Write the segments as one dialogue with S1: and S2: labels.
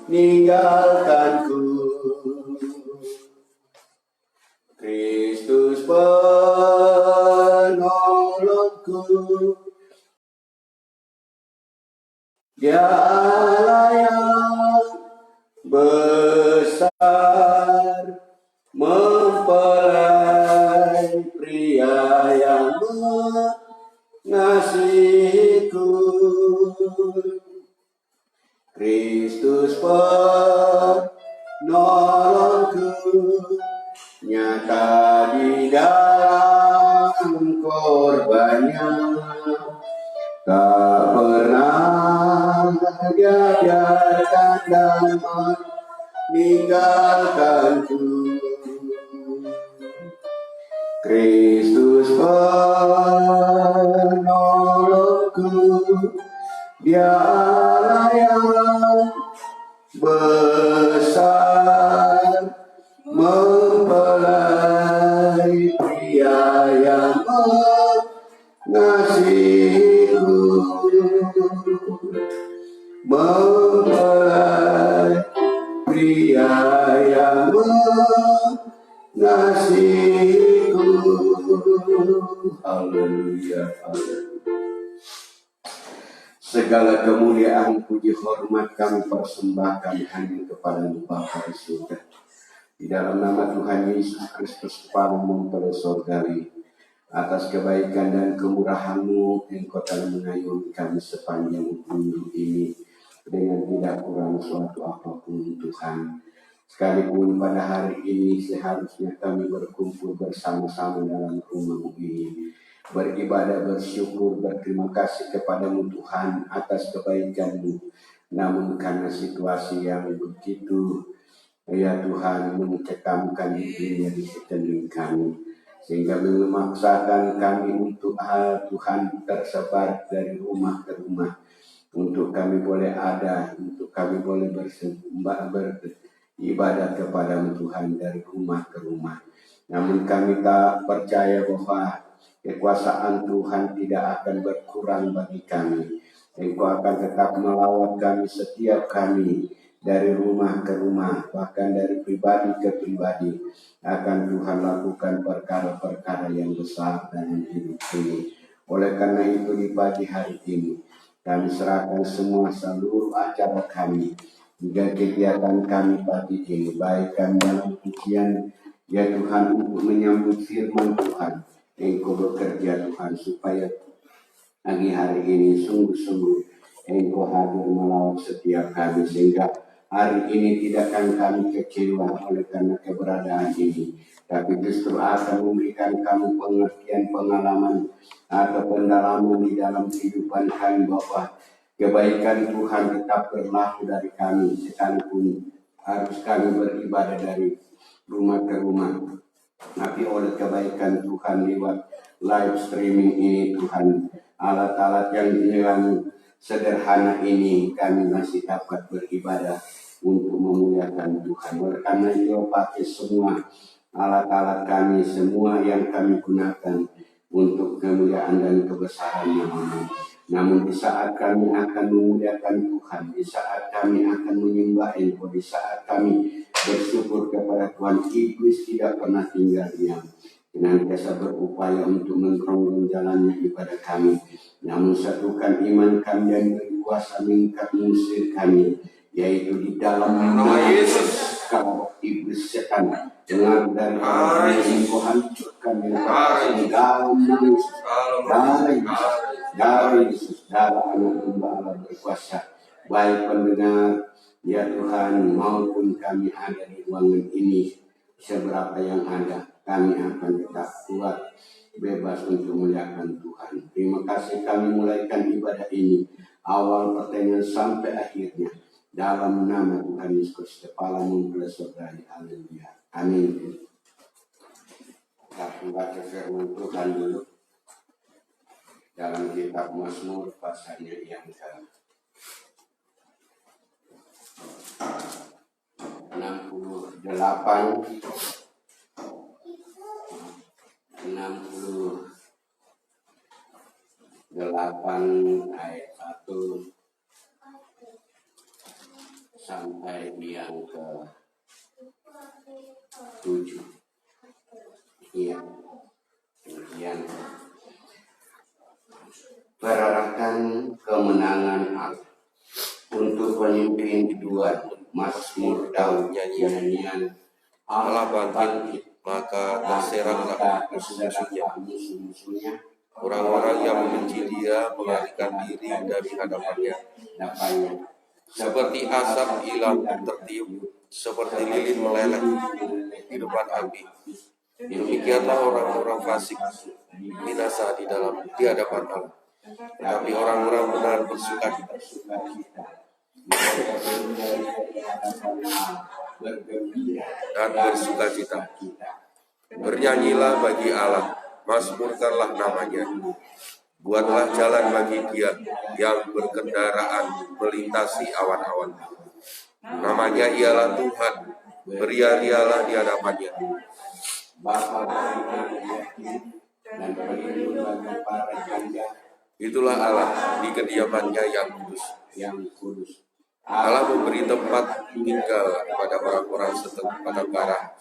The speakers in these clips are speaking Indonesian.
S1: meninggalkanku. Kristus penolongku, Dia Allah yang besar, mempelai pria yang mengasihiku. Kristus penolongku, nyata di dalam korbannya, tak pernah Dia biarkan dan meninggalkanku. Kristus penolongku, Dia Allah yang besar, mempelai pria yang mengasihiku. Mempelai pria yang mengasihiku. Haleluya, haleluya. Segala kemuliaan, puji, hormat kami persembahkan hanya kepada-Mu Bapa di surga. Di dalam nama Tuhan Yesus Kristus, Kepala mempelai surgawi, atas kebaikan dan kemurahan-Mu, Engkau telah mengayomi kami sepanjang minggu ini dengan tidak kurang suatu apapun, Tuhan. Sekalipun pada hari ini seharusnya kami berkumpul bersama-sama dalam rumah-Mu ini, beribadah, bersyukur, berterima kasih kepada-Mu Tuhan atas kebaikan-Mu. Namun karena situasi yang begitu, ya Tuhan, mencekamkan dunia di sekeliling kami, sehingga memaksakan kami untuk Tuhan tersebar dari rumah ke rumah, untuk kami boleh ada, untuk kami boleh beribadah kepada Tuhan dari rumah ke rumah. Namun kami tak percaya bahwa kekuasaan Tuhan tidak akan berkurang bagi kami. Engkau akan tetap melawat kami, setiap kami dari rumah ke rumah, bahkan dari pribadi ke pribadi. Akan Tuhan lakukan perkara-perkara yang besar dalam hidup ini. Oleh karena itu di pagi hari ini kami serahkan semua seluruh acara kami, juga kegiatan kami pagi ini, baik kami dalam pujian, ya Tuhan, untuk menyambut firman Tuhan. Engkau bekerja Tuhan, supaya pagi hari ini sungguh-sungguh Engkau hadir melawat setiap kami, sehingga hari ini tidak akan kami kecewa oleh karena keberadaan ini, tapi justru akan memberikan kami pengertian, pengalaman atau pendalaman di dalam kehidupan kami, bahwa kebaikan Tuhan tetap berlaku dari kami, sekalipun harus kami beribadah dari rumah ke rumah. Tapi oleh kebaikan Tuhan lewat live streaming ini, Tuhan, alat-alat yang sederhana ini, kami masih dapat beribadah untuk memuliakan Tuhan. Oleh karena itu pakai semua alat-alat kami, semua yang kami gunakan untuk kemuliaan dan kebesaran nama-Mu. Namun di saat kami akan memuliakan Tuhan, di saat kami akan menyembah Engkau, di saat kami bersyukur kepada Tuhan, iblis tidak pernah tinggal diam. Senantiasa berupaya untuk menggeronggang jalannya ibadah kami. Namun satukan iman kami dan beri kuasa mengikat mengusir kami, yaitu di dalam nama Yesus. Kalau iblis setan dengar dari Allah yang Engkau hancurkan yang di dalam nama Yesus, dari Yesus, darah anak domba Allah berkuasa. Baik pendengar, ya Tuhan, maupun kami ada di ruangan ini, seberapa yang ada, kami akan tetap kuat, bebas untuk memuliakan Tuhan. Terima kasih kami mulaikan ibadah ini, awal pertengahan sampai akhirnya, dalam nama Tuhan Yesus, Kepala mempelai surgawi. Haleluya. Amin. Kita membaca firman Tuhan dulu dalam kitab Mazmur pasalnya yang ke 68 ayat 1 sampai yang ke 7. Iya. Kemudian perarakan kemenangan Allah untuk pemimpin kedua Mazmur Daud nyanyian
S2: Allah bangkit, maka terseranglah
S1: musuh-musuhnya.
S2: Orang-orang yang membenci Dia melarikan diri dari hadapannya. Seperti asap hilang tertiup, seperti lilin meleleh di depan api. Demikianlah orang-orang fasik binasa di hadapan Allah. Tetapi orang-orang benar bersukacita. Dan bersukacita. Bernyanyilah bagi Allah, mazmurkanlah namanya. Buatlah jalan bagi Dia yang berkendaraan melintasi awan-awan. Namanya ialah Tuhan, beria-rialah di hadapannya. Itulah Allah di kediamannya yang kudus. Allah memberi tempat tinggal kepada orang-orang setempat parah.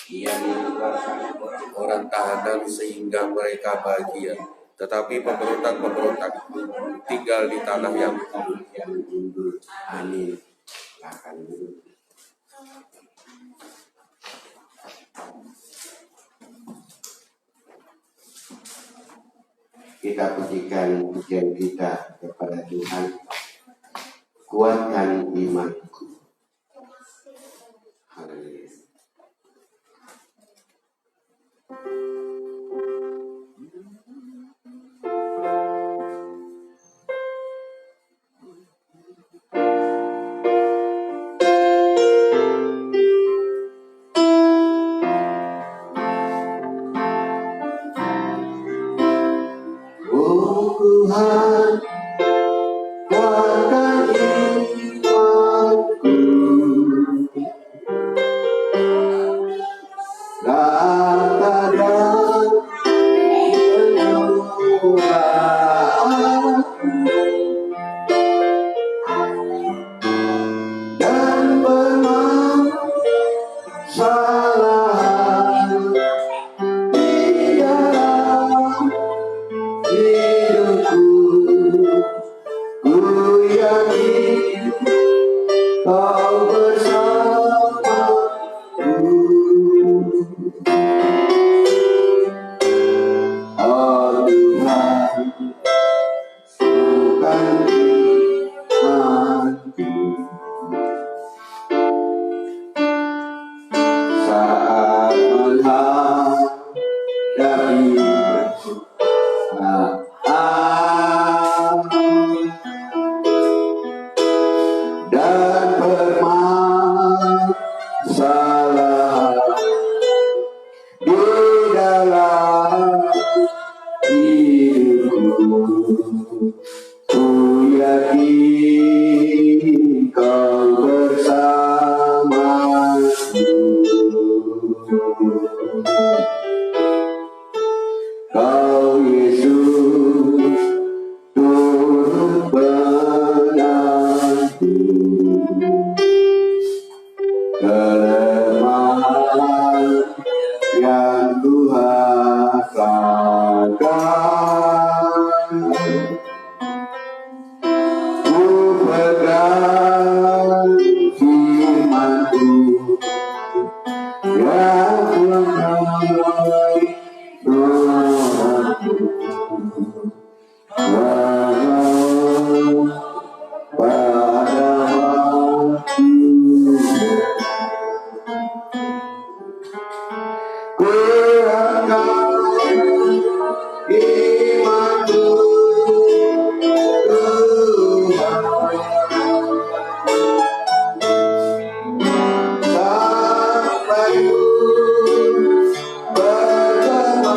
S2: Ia mengeluarkan orang tahanan sehingga mereka bahagia. Tetapi pemberontak tinggal di tanah yang tunduk. Amin.
S1: Kita pujikan pujian kita kepada Tuhan. Kuatkan imanku. Haleluya. Oh Tuhan, kuatkan imanku. Kata dan penyembuhan dan permasalahan di dalam hidupku. Ku yakin Kau bersamaku. Oh Tuhan, bukan imanku. Saat menghadapi dan bermasalah di dalam hidupku. Ku yakin Kau bersamaku. Kau Yesus turut benarku. Kelemahan yang kuhasakan, ku pegang firman-Mu yang mengenai rohku. Walau pada waktu kurangkan imanku, Tuhan, sampai ku bertemu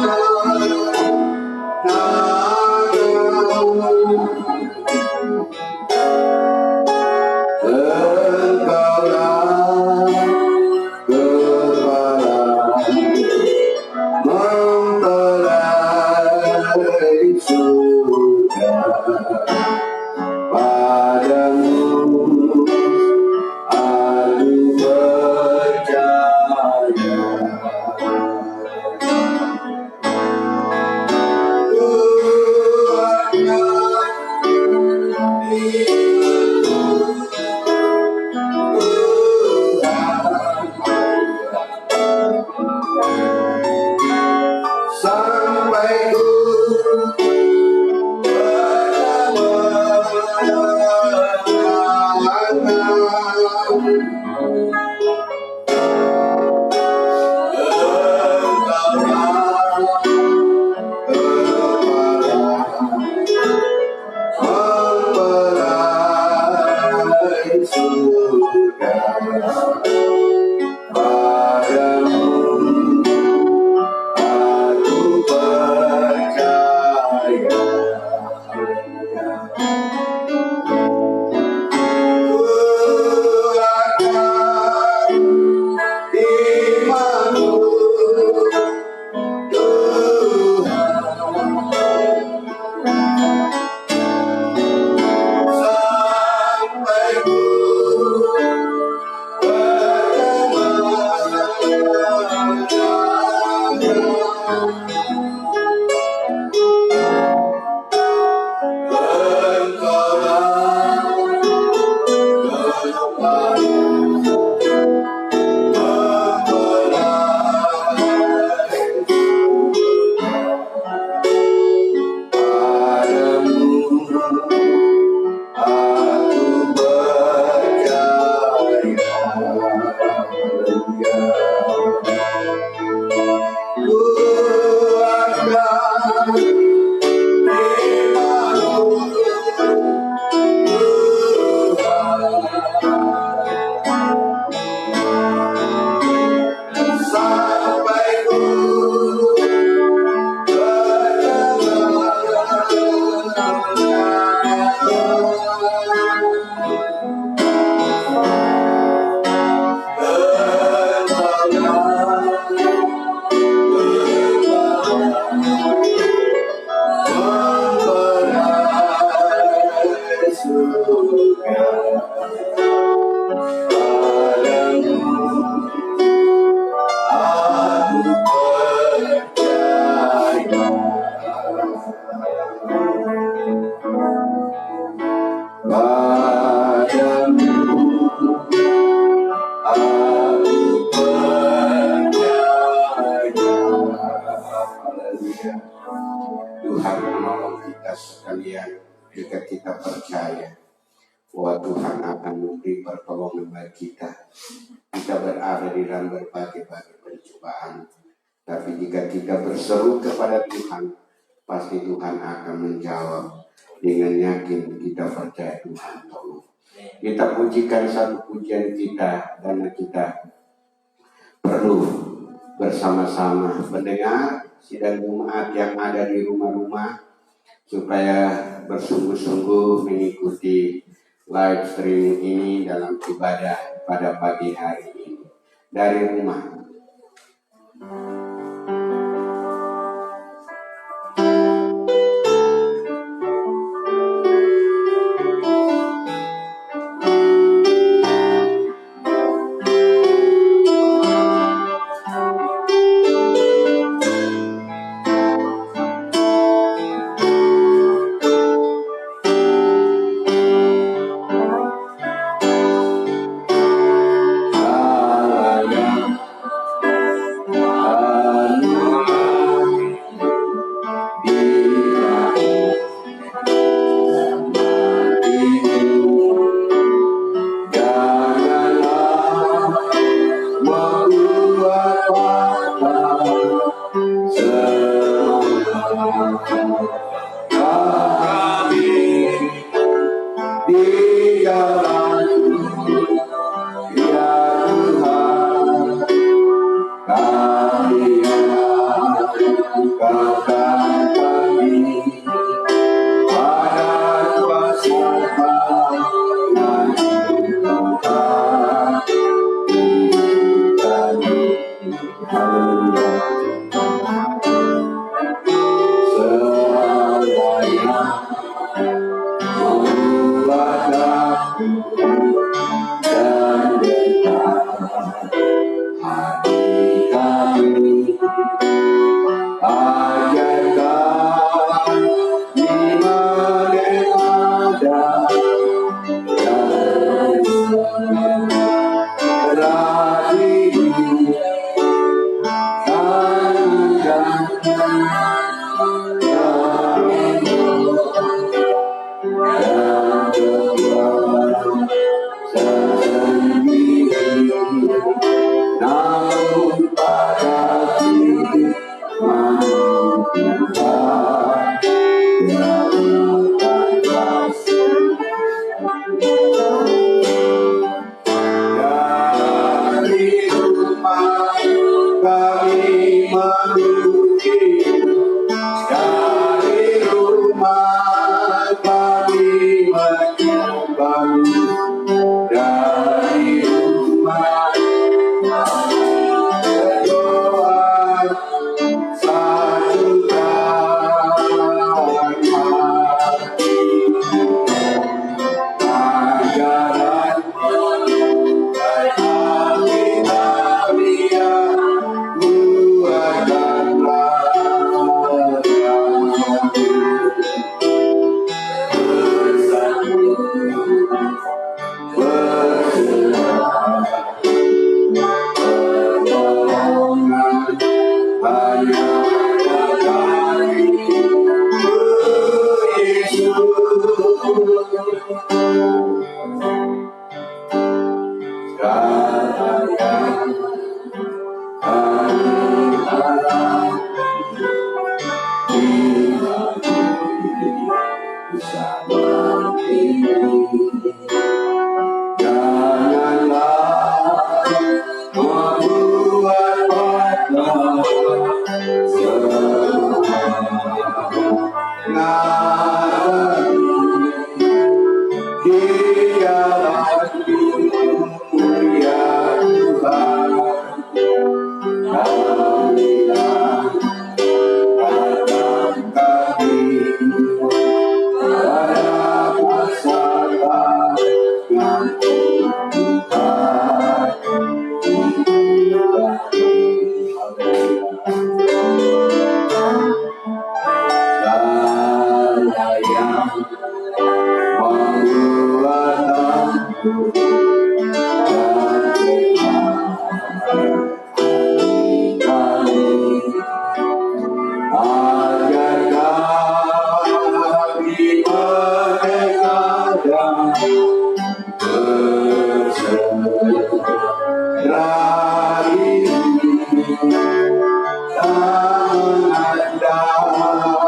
S1: dengan jika kita percaya bahwa Tuhan akan memberi pertolongan bagi kita. Kita berada di dalam berbagai-bagai pencobaan. Tapi jika kita berseru kepada Tuhan, pasti Tuhan akan menjawab. Dengan yakin kita percaya Tuhan tolong. Kita pujikan satu pujian kita, karena kita perlu bersama-sama mendengar sidang Jumat yang ada di rumah-rumah, supaya bersungguh-sungguh mengikuti live streaming ini dalam ibadah pada pagi hari ini dari rumah.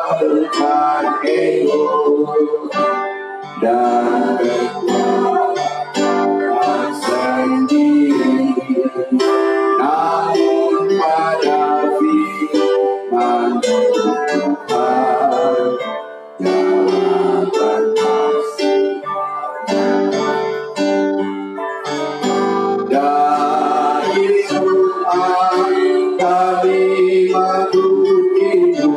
S1: mengandalkan ego dan kekuatan sendiri, namun pada firman Tuhan jangan pasti. Dari rumah kami menuju,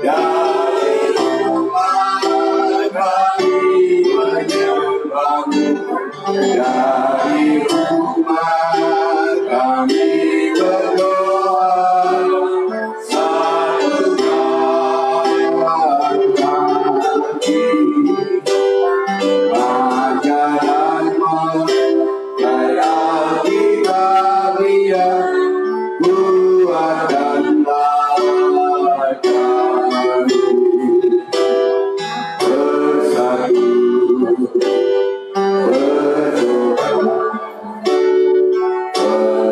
S1: dari rumah kami menyembahmu, dari rumah kami berdoa, satukan hati, menjalanmu sayang bagian buat dan lakukan bersatu berdoa,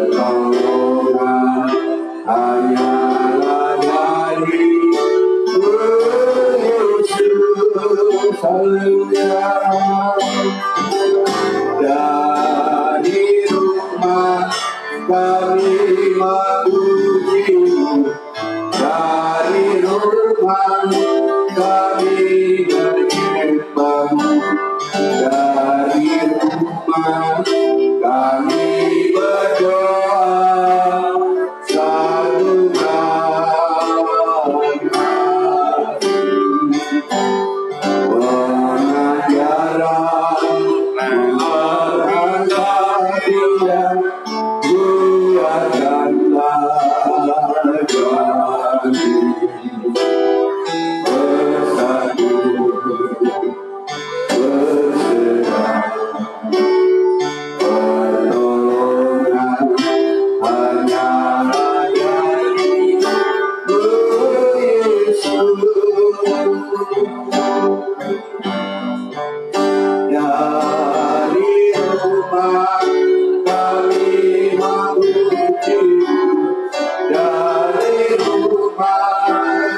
S1: pertolongan hanyalah dari Yesus. Haleluya. Dari rumah kami memujimu, dari rumah kami menyembahmu, dari rumah kami berdoa, satukan hati, pengajaran dia buatkanlah kami bersatu berserah, pertolongan hanyalah dari Yesus. Dari rumah kami memujimu, dari rumah kami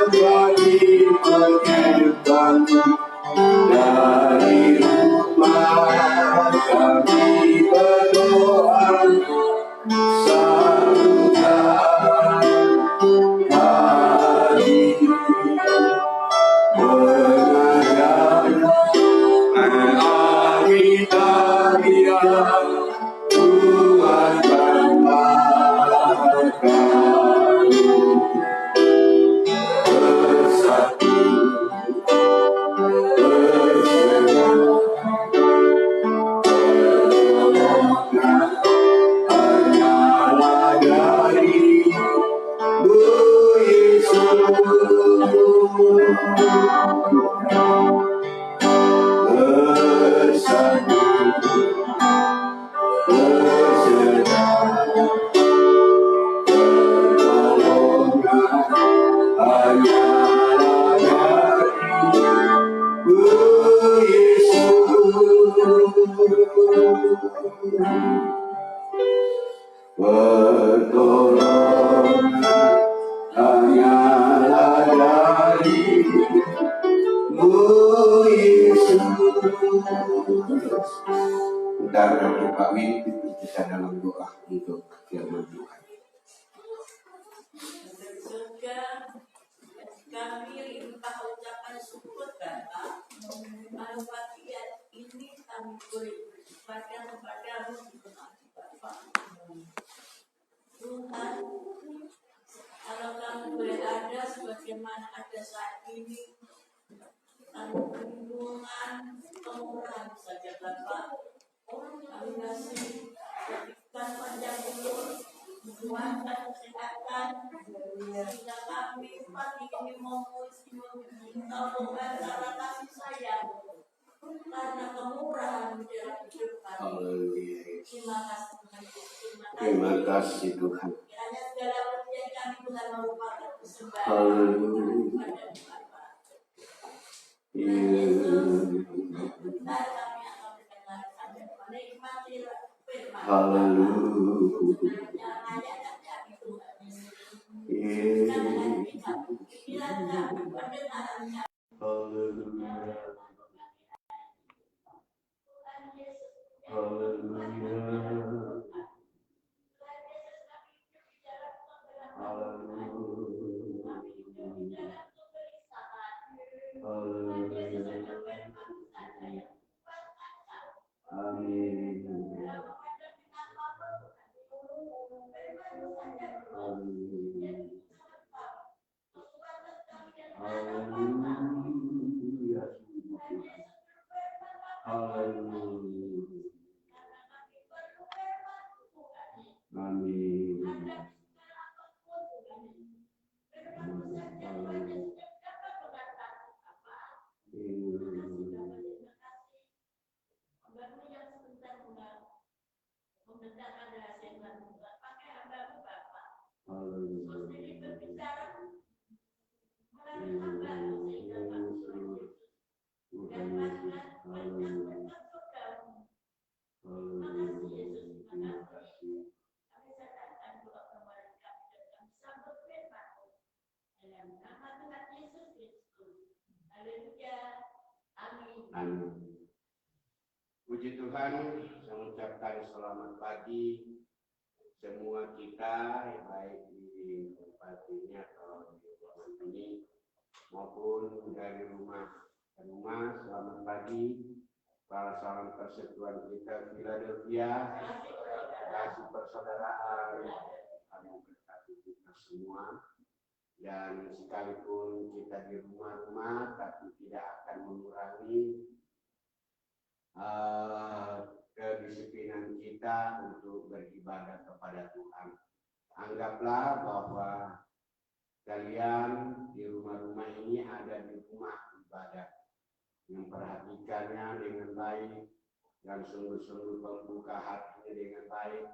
S1: menyembahmu, dari rumah kami berdoa, satukan hati, mengajarkan dia Tuhan kami bersatu berserah, pertolongan hanyalah dari Yesus. Bersatu berserah, pertolongan hanyalah dari Yesus. Pertolongan hanyalah dari Yesus. Bentar kaki Pak Win, kita dalam doa untuk firman Tuhan.
S3: Surga, kami limpah ucapan syukur Bapa, manfaat ini kami boleh bersembahkan kepadamu Bapa. Tuhan, kalau kami berada sebagaimana ada saat ini, tanpa perlindungan, kemurahan saja Bapa. Kami kasih berikan panjang umur, kekuatan, kesehatan, sehingga kami pagi ini meminta antara kasih sayang karena kemurahan dalam kehidupan. Terima kasih Tuhan.
S1: Terima kasih Tuhan.
S3: Kiranya segala ujian kami Tuhan merupakan persembahan
S1: Haleluya.
S3: kepada Bapa.
S1: Iya.
S3: Benar kami akan mendengarkan dan menikmati firman
S1: Haleluya. Amin. Puji Tuhan, saya mengucapkan selamat pagi semua kita, baik di tempat ini atau di ruangan ini maupun dari rumah ke rumah. Selamat pagi para salam persekutuan kita Philadelphia, kasih persaudaraan, kami berkati kita semua. Dan sekalipun kita di rumah-rumah, tapi tidak akan mengurangi kedisiplinan kita untuk beribadah kepada Tuhan. Anggaplah bahwa kalian di rumah-rumah ini ada di rumah ibadah, memperhatikannya dengan baik dan sungguh-sungguh membuka hatinya dengan baik,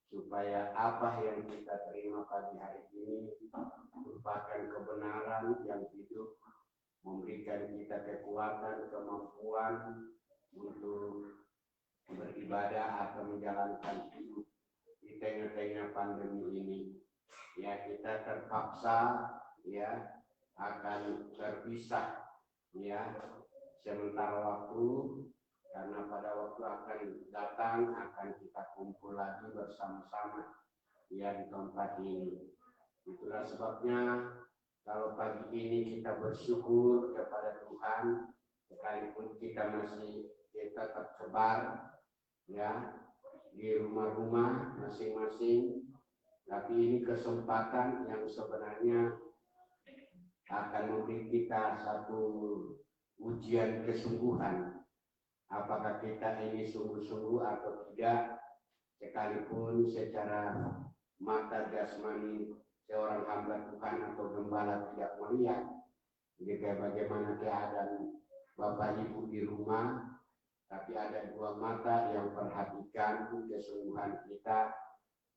S1: supaya apa yang kita terima pagi hari ini merupakan kebenaran yang hidup, memberikan kita kekuatan, kemampuan untuk beribadah atau menjalankan hidup di tengah-tengah pandemi ini. Ya, kita terpaksa ya akan terpisah ya sementara waktu, karena pada waktu akan datang akan kita kumpul lagi bersama-sama ya di tempat ini. Itulah sebabnya kalau pagi ini kita bersyukur kepada Tuhan, sekalipun kita masih tetap tersebar ya di rumah-rumah masing-masing, tapi ini kesempatan yang sebenarnya akan memberi kita satu ujian kesungguhan. Apakah kita ini sungguh-sungguh atau tidak, sekalipun secara mata jasmani seorang hamba Tuhan atau gembala tidak melihat. Jadi kayak bagaimana keadaan Bapak Ibu di rumah, tapi ada dua mata yang perhatikan kesungguhan kita.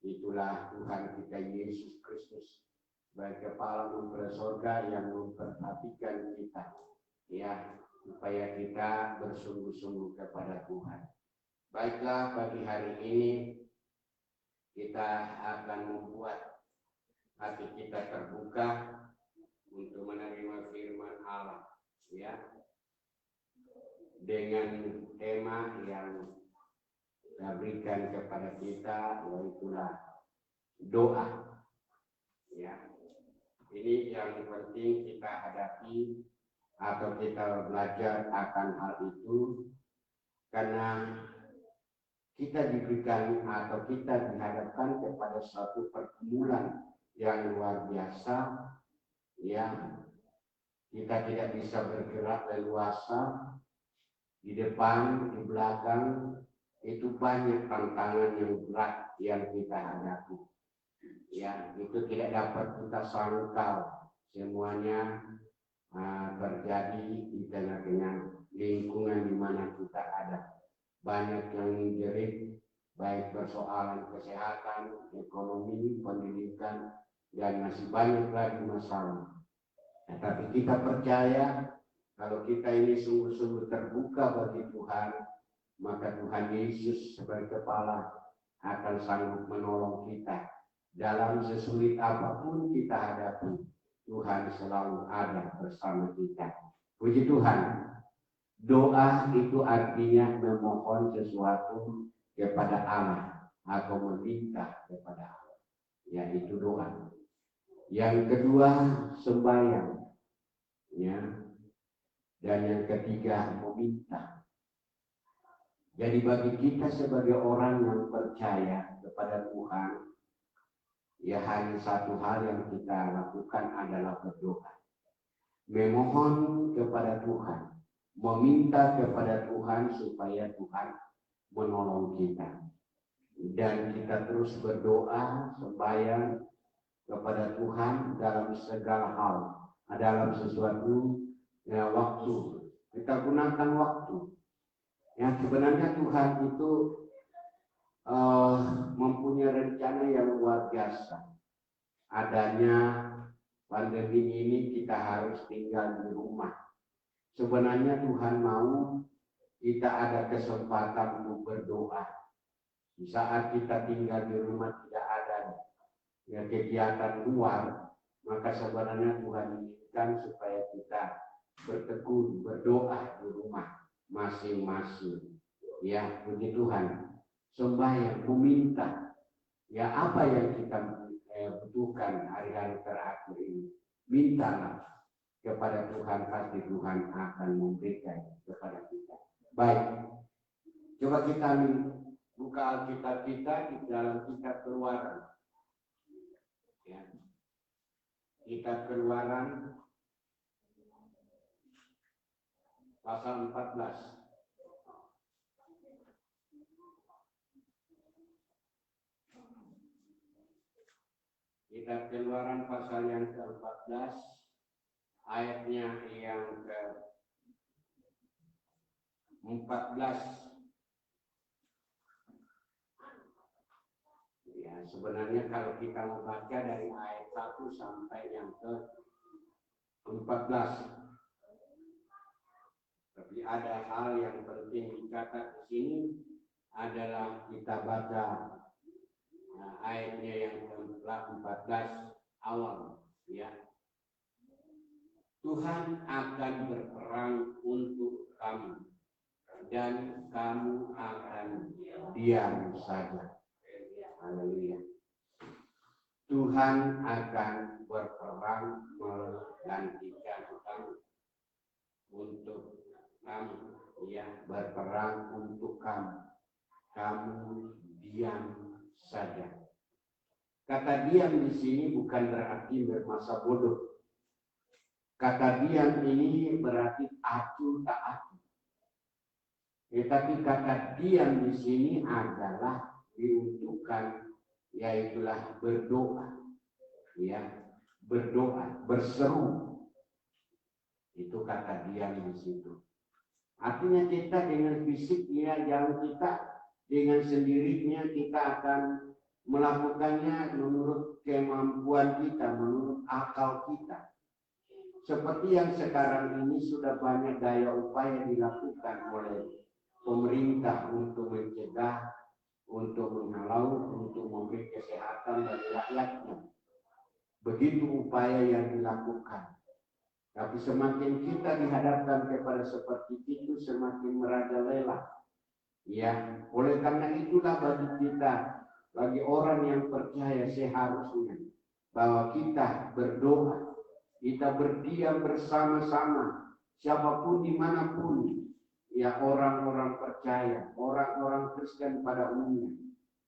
S1: Itulah Tuhan kita Yesus Kristus sebagai kepala mempelai sorga yang memperhatikan kita ya, supaya kita bersungguh-sungguh kepada Tuhan. Baiklah, pagi hari ini kita akan membuat hati kita terbuka untuk menerima firman Allah ya, dengan tema yang saya berikan kepada kita, yaitu doa ya. Ini yang penting kita hadapi atau kita belajar akan hal itu, karena kita diberikan atau kita dihadapkan kepada suatu pergumulan yang luar biasa ya. Kita tidak bisa bergerak leluasa, di depan, di belakang, itu banyak tantangan yang berat yang kita hadapi ya. Itu tidak dapat kita sangkal semuanya terjadi di tengah-tengah lingkungan di mana kita ada. Banyak yang menjerit, baik persoalan kesehatan, ekonomi, pendidikan, dan masih banyak lagi masalah. Tapi kita percaya kalau kita ini sungguh-sungguh terbuka bagi Tuhan, maka Tuhan Yesus sebagai kepala akan sanggup menolong kita dalam sesulit apapun kita hadapi. Tuhan selalu ada bersama kita. Puji Tuhan. Doa itu artinya memohon sesuatu kepada Allah atau meminta kepada Allah, yaitu doa. Yang kedua sembahyang, ya. Dan yang ketiga meminta. Jadi bagi kita sebagai orang yang percaya kepada Tuhan, ya hanya satu hal yang kita lakukan adalah berdoa. Memohon kepada Tuhan, meminta kepada Tuhan supaya Tuhan menolong kita. Dan kita terus berdoa, sembahyang kepada Tuhan dalam segala hal, dalam sesuatu waktu. Kita gunakan waktu. Yang sebenarnya Tuhan itu mempunyai rencana yang luar biasa. Adanya pandemi ini kita harus tinggal di rumah. Sebenarnya Tuhan mau kita ada kesempatan untuk berdoa. Di saat kita tinggal di rumah tidak ada kegiatan luar, maka sebenarnya Tuhan inginkan supaya kita bertekun berdoa di rumah masing-masing. Ya, puji Tuhan. Sembahyang, meminta. Ya, apa yang kita butuhkan hari-hari terakhir ini, mintalah kepada Tuhan, pasti Tuhan akan memberikan kepada kita. Baik, coba kita buka Alkitab kita di dalam kitab Keluaran. Ya. Kitab Keluaran pasal 14. Kitab Keluaran pasal yang ke-14, ayatnya yang ke-14. Ya, sebenarnya kalau kita membaca dari ayat 1 sampai yang ke-14. Tapi ada hal yang penting dicatat di sini adalah kita baca ayatnya yang ke-14 awal, ya. Tuhan akan berperang untuk kamu dan kamu akan diam saja. Haleluya. Tuhan akan berperang menggantikan kamu untuk kamu, ya, berperang untuk kamu. Kamu diam saja. Kata diam di sini bukan berarti bermasa bodoh. Kata diam ini berarti acuh tak acuh. Tetapi kata diam di sini adalah diuntukkan, yaitulah berdoa, ya, berdoa, berseru. Itu kata diam di situ. Artinya kita dengan fisiknya, yang kita dengan sendirinya kita akan melakukannya menurut kemampuan kita, menurut akal kita. Seperti yang sekarang ini sudah banyak daya upaya dilakukan oleh pemerintah untuk mencegah, untuk menghalau, untuk memberi kesehatan bagi rakyatnya. Begitu upaya yang dilakukan. Tapi semakin kita dihadapkan kepada seperti itu, semakin merajalela. Ya, oleh karena itulah bagi kita, bagi orang yang percaya seharusnya bahwa kita berdoa, kita berdiam bersama-sama, siapapun dimanapun, ya, orang-orang percaya, orang-orang Kristen pada umumnya,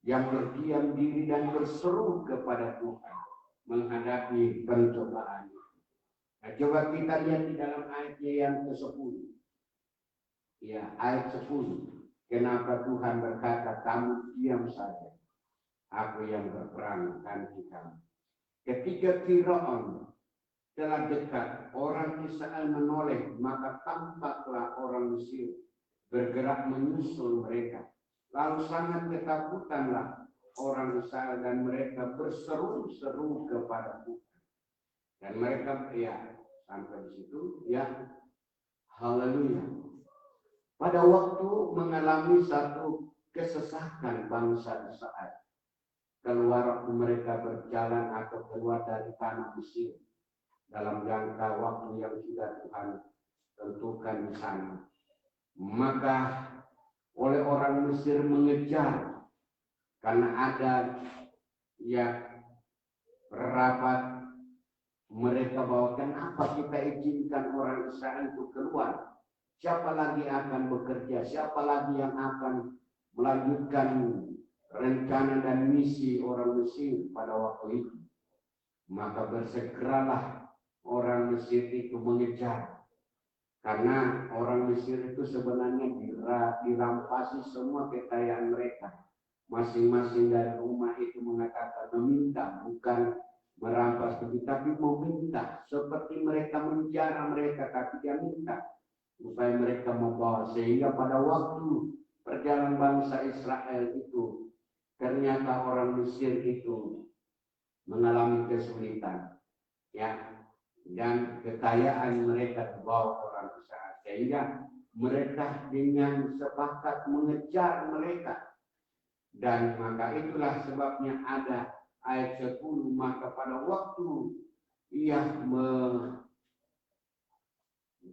S1: yang berdiam diri dan berseru kepada Tuhan menghadapi pencobaan. Nah, coba kita lihat di dalam ayatnya yang ke-10. Ya, ayat 10. Kenapa Tuhan berkata, kamu diam saja, aku yang berperang ganti kamu. Ketika Firaun telah dekat, orang Israel menoleh, maka tampaklah orang Mesir bergerak menyusul mereka. Lalu sangat ketakutanlah orang Israel dan mereka berseru-seru kepada Tuhan. Dan mereka, ya, sampai di situ, ya, haleluya. Pada waktu mengalami satu kesesakan bangsa Israel keluar mereka berjalan atau keluar dari tanah Mesir dalam jangka waktu yang sudah Tuhan tentukan di sana. Maka oleh orang Mesir mengejar karena ada rapat mereka bahwa kenapa kita izinkan orang Israel itu keluar? Siapa lagi akan bekerja? Siapa lagi yang akan melanjutkan rencana dan misi orang Mesir pada waktu itu? Maka bersegeralah orang Mesir itu mengejar. Karena orang Mesir itu sebenarnya dirampasi semua kekayaan mereka. Masing-masing dari rumah itu mengatakan meminta, bukan merampas begitu, tapi meminta. Seperti mereka menjara mereka, tapi dia minta supaya mereka membawa. Sehingga pada waktu perjalanan bangsa Israel itu, ternyata orang Mesir itu mengalami kesulitan, dan kekayaan mereka dibawa orang Israel, sehingga mereka dengan sepakat mengejar mereka. Dan maka itulah sebabnya ada ayat 10, maka pada waktu ia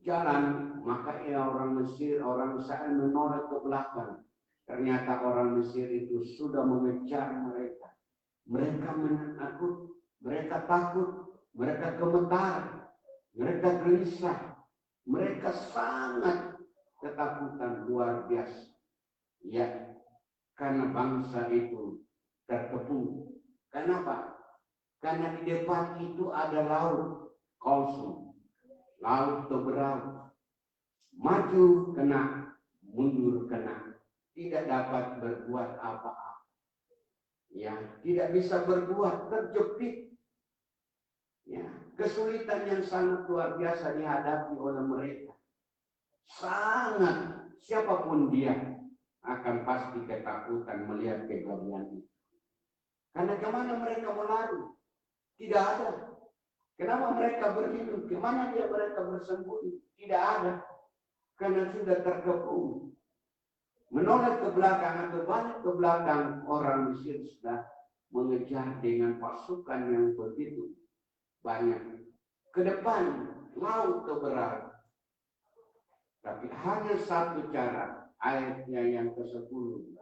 S1: jalan, maka orang Mesir, orang Israel menoleh ke belakang. Ternyata orang Mesir itu sudah mengejar mereka. Mereka menakut, mereka takut, mereka gemetar, mereka gelisah, mereka sangat ketakutan luar biasa. Karena bangsa itu terkepung. Kenapa? Karena di depan itu ada laut kosong, laut terberat. Maju kena, mundur kena, tidak dapat berbuat apa-apa. Tidak bisa berbuat, terjepit. Kesulitan yang sangat luar biasa dihadapi oleh mereka. Sangat, siapapun dia akan pasti ketakutan melihat kejadian itu. Karena kemana mereka melari? Tidak ada. Kenapa mereka berlindung? Kemana mereka bersembunyi? Tidak ada. Karena sudah terkepung. Menoleh ke belakang atau balik ke belakang, orang Mesir sudah mengejar dengan pasukan yang begitu banyak. Ke depan, laut terberat. Tapi hanya satu cara, ayatnya yang ke-10,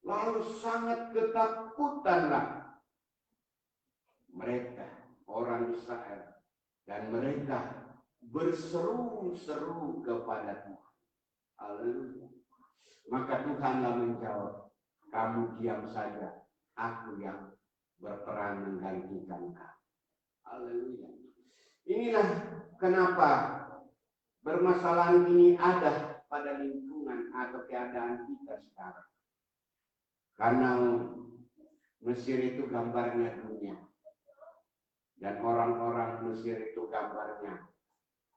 S1: lalu sangat ketakutanlah mereka, orang Israel, dan mereka berseru-seru kepada Tuhan. Haleluya. Maka Tuhanlah menjawab, kamu diam saja, aku yang berperan menggantikan kamu. Haleluya. Inilah kenapa permasalahan ini ada pada lingkungan atau keadaan kita sekarang. Karena Mesir itu gambarnya dunia. Dan orang-orang Mesir itu gambarnya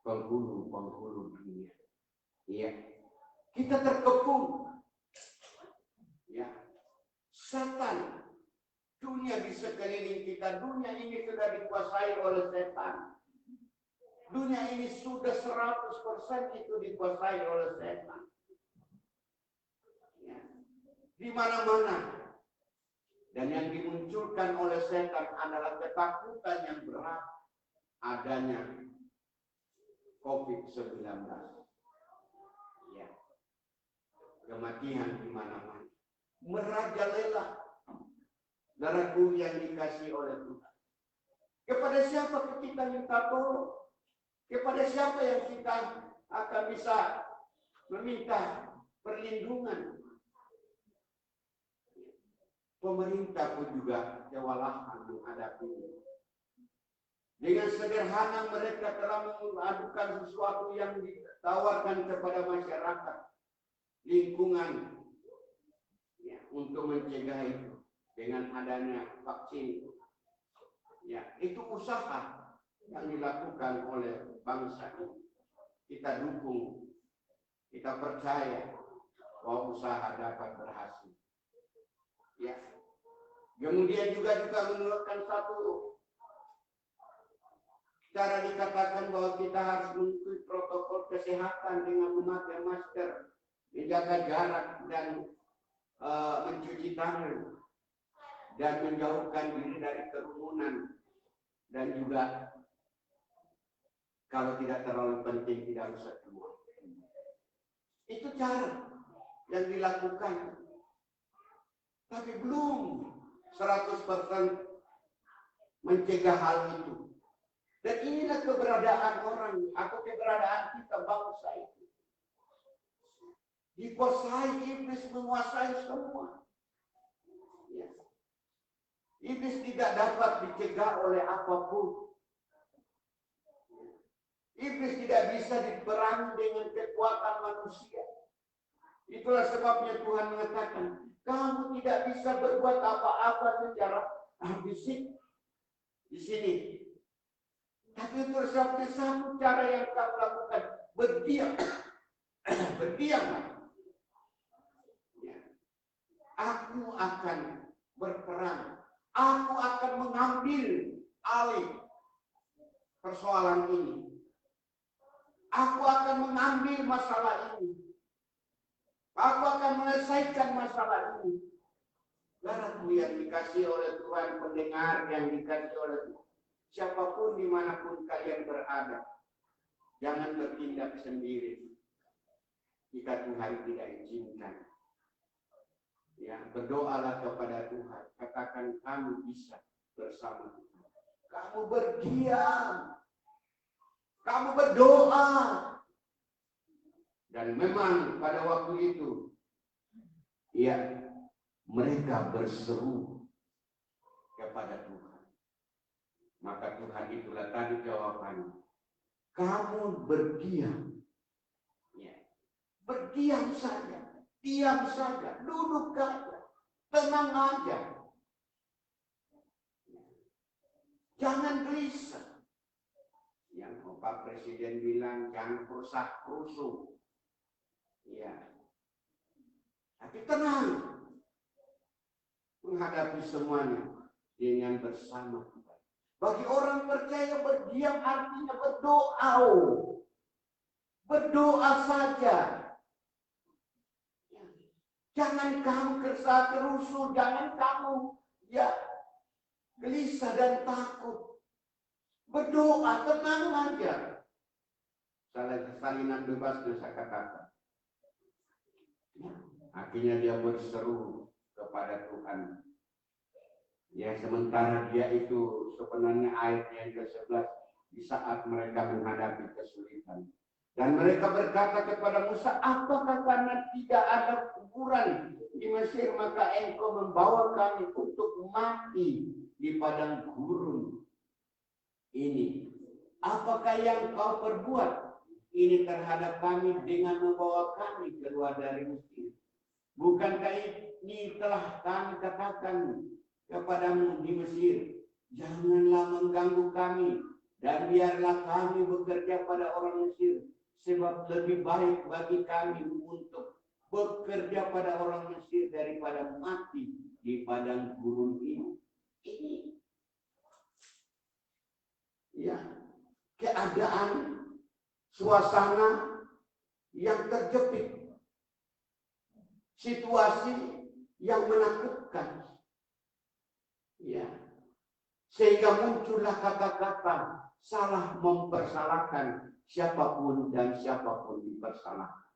S1: penghulu dunia. Kita terkepung. Setan. Dunia di sekeliling kita. Dunia ini sudah dikuasai oleh setan. Dunia ini sudah 100% itu dikuasai oleh setan. Di mana-mana. Dan yang dimunculkan oleh setan adalah ketakutan yang berat adanya COVID-19. Kematian di mana-mana. Merajalela darahku yang dikasih oleh Tuhan. Kepada siapa kita minta tolong? Kepada siapa yang kita akan bisa meminta perlindungan? Pemerintah pun juga kewalahan menghadapi ini. Dengan sederhana mereka telah mengadukan sesuatu yang ditawarkan kepada masyarakat lingkungan untuk mencegah itu dengan adanya vaksin. Itu usaha yang dilakukan oleh bangsa ini. Kita dukung, kita percaya bahwa usaha dapat berhasil. Kemudian juga menurunkan satu cara dikatakan bahwa kita harus mengikuti protokol kesehatan dengan memakai masker, menjaga jarak dan mencuci tangan dan menjauhkan diri dari kerumunan, dan juga kalau tidak terlalu penting tidak usah keluar. Itu cara yang dilakukan, tapi belum 100% mencegah hal itu. Dan inilah keberadaan orang atau keberadaan kita bangsa itu. Dikuasai iblis, menguasai semua. Ya. Iblis tidak dapat dicegah oleh apapun. Iblis tidak bisa diperangi dengan kekuatan manusia. Itulah sebabnya Tuhan mengatakan, kamu tidak bisa berbuat apa-apa secara fisik di sini. Tapi itu satu cara yang kamu lakukan, berdiam. Berdiam. Ya. Aku akan berperan. Aku akan mengambil alih persoalan ini. Aku akan mengambil masalah ini. Aku akan menyelesaikan masalah ini. Saudaraku yang dikasih oleh Tuhan, pendengar yang dikasih oleh Tuhan, siapapun dimanapun kalian berada, jangan bertindak sendiri jika Tuhan tidak izinkan. Ya, berdoalah kepada Tuhan, katakan kamu bisa bersama Tuhan. Kamu berdiam, kamu berdoa. Dan memang pada waktu itu, ya, mereka berseru kepada Tuhan. Maka Tuhan itulah tadi jawabannya. Kamu berdiam. Ya. Berdiam saja. Diam saja. Duduk saja. Tenang aja. Jangan gelisah. Yang Bapak Presiden bilang jangan kerusak-kerusuh. Ya. Tapi tenang. Menghadapi semuanya dengan bersama Tuhan. Bagi orang percaya, berdiam artinya berdoa. Berdoa saja. Jangan kamu kerusuh, jangan kamu gelisah dan takut. Berdoa, tenang aja. Salinan bebas saya katakan. Akhirnya dia berseru kepada Tuhan. Ya, sementara dia itu sebenarnya ayat yang ke-11 di saat mereka menghadapi kesulitan. Dan mereka berkata kepada Musa, apakah karena tidak ada kuburan di Mesir maka engkau membawa kami untuk mati di padang gurun ini? Apakah yang kau perbuat ini terhadap kami dengan membawa kami keluar dari Mesir? Bukankah ini telah kami katakan kepadamu di Mesir, janganlah mengganggu kami dan biarlah kami bekerja pada orang Mesir, sebab lebih baik bagi kami untuk bekerja pada orang Mesir daripada mati di padang gurun ini. Ini ya keadaan suasana yang terjepit, situasi yang menakutkan. Ya. Sehingga muncullah kata-kata salah mempersalahkan siapapun dan siapapun dipersalahkan.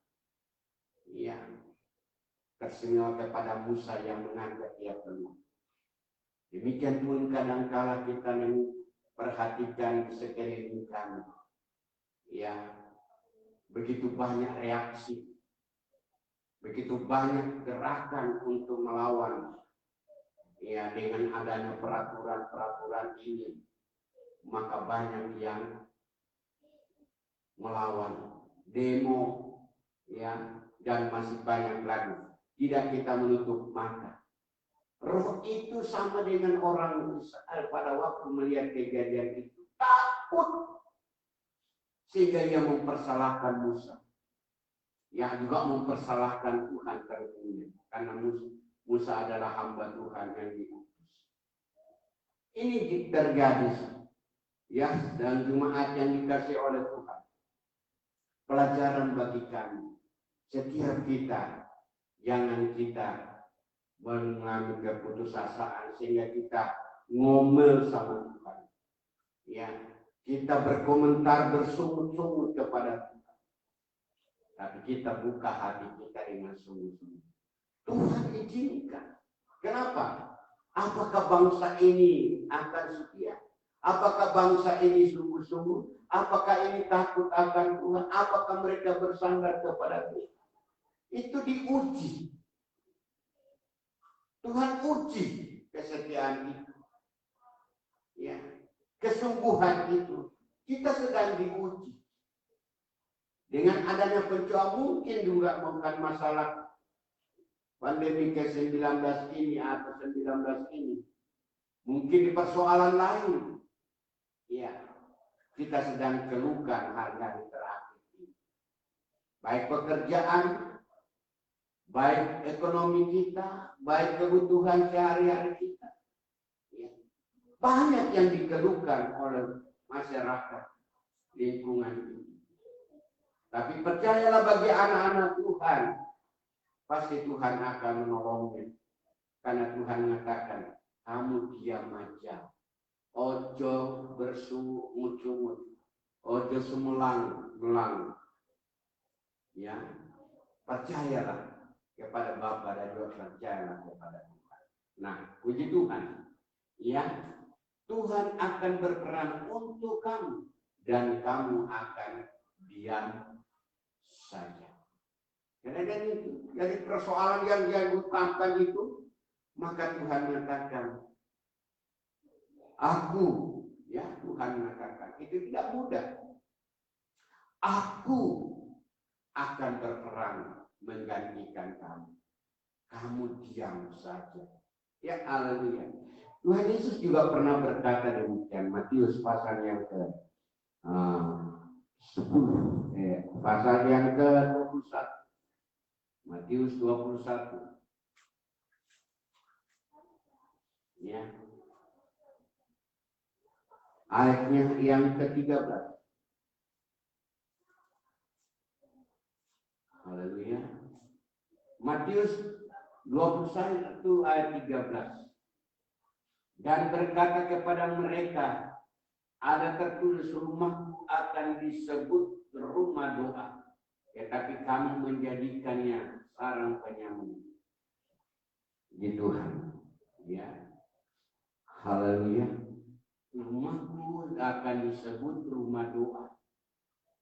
S1: Ya. Tersenyum kepada Musa yang mengajak dia keluar. Demikian pun kadangkala kita memperhatikan sekeliling kami. Ya. Begitu banyak reaksi. Begitu banyak gerakan untuk melawan. Ya, dengan adanya peraturan-peraturan ini, maka banyak yang melawan, demo, ya, dan masih banyak lagi. Tidak kita menutup mata. Roh itu sama dengan orang Israel pada waktu melihat kejadian itu, takut, sehingga ia mempersalahkan Musa. Ya, juga mempersalahkan Tuhan tentunya, karena Musa adalah hamba Tuhan yang diutus. Ini terjadi, ya, dan jemaat yang dikasih oleh Tuhan. Pelajaran bagi kami, setiap kita, jangan kita mengalami keputusasaan sehingga kita ngomel sama Tuhan. Ya, kita berkomentar bersungut-sungut kepada Tuhan. Tapi kita buka hati kita dengan sungguh-sungguh. Tuhan izinkan. Kenapa? Apakah bangsa ini akan setia? Apakah bangsa ini sungguh-sungguh? Apakah ini takut akan Tuhan? Apakah mereka bersandar kepada Tuhan? Itu diuji. Tuhan uji kesetiaan itu. Ya, kesungguhan itu. Kita sedang diuji. Dengan adanya pencobaan mungkin juga bukan masalah pandemi ke-19 ini atau 19 ini. Mungkin di persoalan lain. Ya, kita sedang keluhkan hari-hari terakhir ini. Baik pekerjaan, baik ekonomi kita, baik kebutuhan sehari-hari kita. Ya. Banyak yang dikeluhkan oleh masyarakat lingkungan ini. Tapi percayalah bagi anak-anak Tuhan, pasti Tuhan akan menolongnya. Karena Tuhan mengatakan, kamu diam aja. Ojo bersungut-sungut. Ojo semelang-melang. Ya, percayalah kepada Bapa dan juga percayalah kepada Tuhan. Nah, puji Tuhan. Ya, Tuhan akan berperan untuk kamu. Dan kamu akan diam saja. Karena dari persoalan yang dia utamakan itu, maka Tuhan mengatakan, aku, ya Tuhan mengatakan, itu tidak mudah. Aku akan berperang menggantikan kamu. Kamu diam saja. Ya, haleluya. Tuhan Yesus juga pernah berkata demikian. Matius pasal yang ke 10, pasal yang ke-21. Matius 21. Ya. Ayatnya yang ke-13. Haleluya. Matius 21 ayat 13. Dan berkata kepada mereka, ada tertulis rumahku akan disebut rumah doa, tetapi kamu menjadikannya sarang penyamun. Di Tuhan, ya, haleluya. Rumahku akan disebut rumah doa,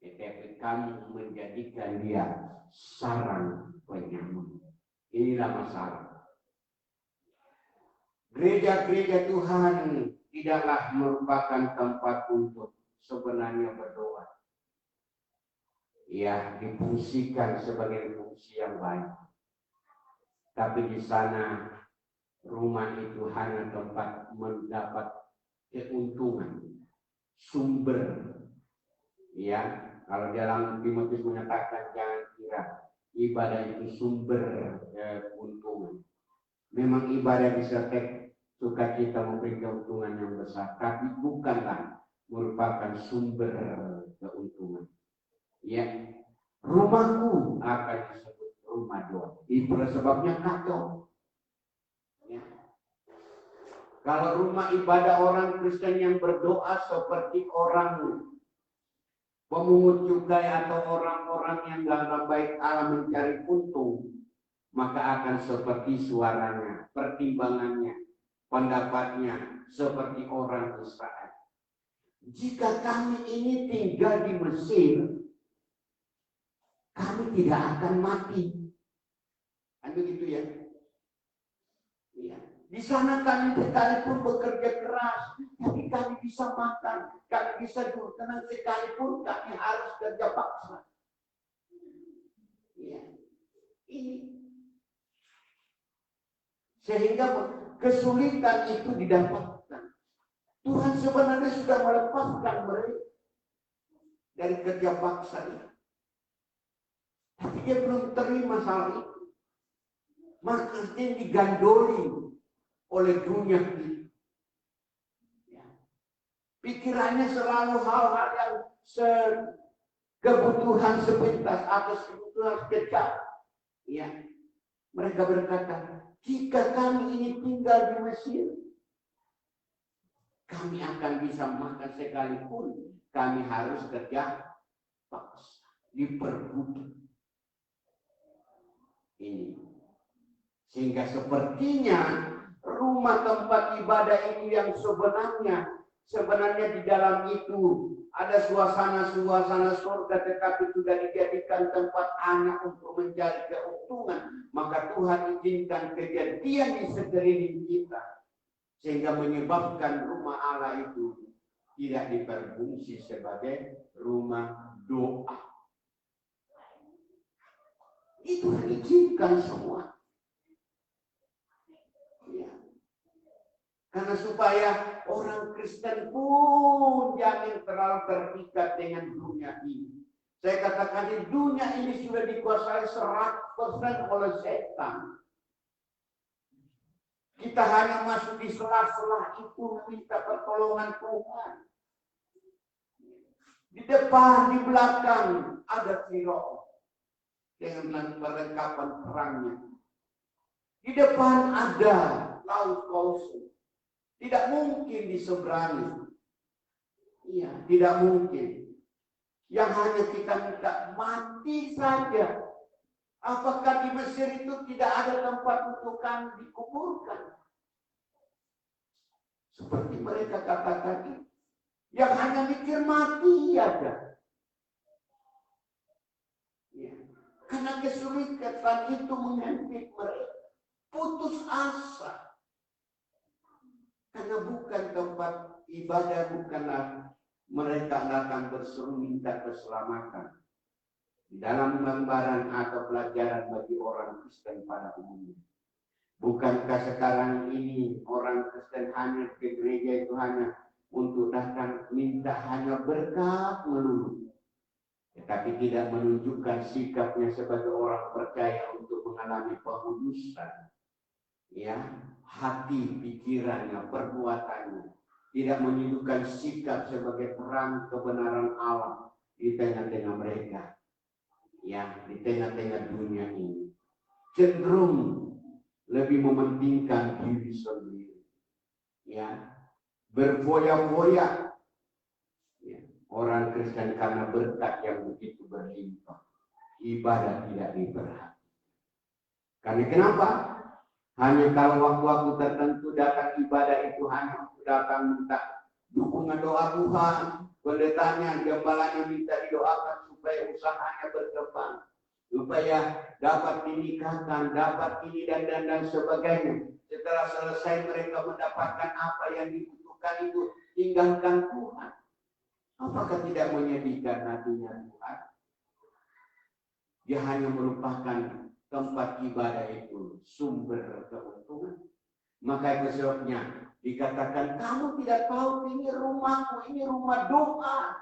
S1: tetapi kamu menjadikan dia sarang penyamun. Inilah masalah. Gereja-gereja Tuhan tidaklah merupakan tempat untuk sebenarnya berdoa. Ya, difungsikan sebagai fungsi yang baik. Tapi di sana rumah itu hanya tempat mendapat keuntungan, sumber. Ya, kalau dalam Timotius menyatakan jangan kira ibadah itu sumber keuntungan. Memang ibadah disertai sukacita memberi keuntungan yang besar, tapi bukanlah merupakan sumber keuntungan. Ya, rumahku akan disebut rumah doa. Itulah sebabnya kacau. Ya. Kalau rumah ibadah orang Kristen yang berdoa seperti orang pemungut cukai atau orang-orang yang dalam baik Allah mencari untung, maka akan seperti suaranya, pertimbangannya, pendapatnya seperti orang Israel. Jika kami ini tinggal di Mesir, kami tidak akan mati. Kan begitu ya? Iya. Di sana kami sekalipun bekerja keras, tapi kami bisa makan, kami bisa duduk tenang, sekalipun kami harus kerja paksa. Iya. Ini. Sehingga kesulitan itu didapatkan. Tuhan sebenarnya sudah melepaskan mereka dari kerja paksa ini. Tapi dia belum terima hal itu. Maka dia digandoli oleh dunia ini. Ya. Pikirannya selalu hal-hal yang kebutuhan sepintas atau kebutuhan sekejap. Ya. Mereka berkata, Jika kami ini tinggal di Mesir, kami akan bisa makan sekalipun kami harus kerja paksa, diperbudak. Ini. Sehingga sepertinya rumah tempat ibadah itu yang sebenarnya di dalam itu ada suasana surga, tetapi sudah dijadikan tempat anak untuk mencari keuntungan. Maka Tuhan izinkan kejadian di sekeliling kita, sehingga menyebabkan rumah Allah itu tidak diperfungsi sebagai rumah doa. Itu diizinkan semua. Ya. Karena supaya orang Kristen pun jangan terlalu terikat dengan dunia ini. Saya katakan dunia ini sudah dikuasai 100% oleh setan. Kita hanya masuk di sela-sela itu meminta pertolongan Tuhan. Di depan, di belakang ada Firaun dengan perlengkapan perangnya. Di depan ada laut Kausus. Tidak mungkin diseberangi. Iya, tidak mungkin. Yang hanya kita minta mati saja. Apakah di Mesir itu tidak ada tempat untuk kami dikuburkan? Seperti mereka katakan, yang hanya mikir mati ada. Ya. Karena kesulitan itu menghentikan mereka. Putus asa. Karena bukan tempat ibadah, bukanlah mereka datang berseru minta keselamatan. Di dalam gambaran atau pelajaran bagi orang Kristen pada umumnya. Bukankah sekarang ini orang Kristen hanya ke gereja itu hanya untuk datang minta hanya berkat melulu, tetapi tidak menunjukkan sikapnya sebagai orang percaya untuk mengalami pengudusan, ya, hati, pikirannya, perbuatannya, tidak menunjukkan sikap sebagai terang kebenaran Allah di tengah-tengah mereka, ya, di tengah-tengah dunia ini, cenderung lebih mementingkan diri sendiri, ya, berfoya-foya. Ya, orang Kristen karena berkat yang begitu berlimpah, ibadah tidak diperhatikan. Karena kenapa? Hanya kalau waktu-waktu tertentu datang ibadah itu hanya datang minta dukungan doa Tuhan, pendetanya, gembalanya minta didoakan supaya usahanya berkembang, supaya dapat dinikahkan, dapat ini dan sebagainya. Setelah selesai mereka mendapatkan apa yang dibutuhkan itu, tinggalkan Tuhan. Apakah tidak menyedihkan hatinya Tuhan? Dia hanya merupakan tempat ibadah itu sumber keuntungan. Maka itu sebabnya dikatakan kamu tidak tahu ini rumahku, ini rumah doa.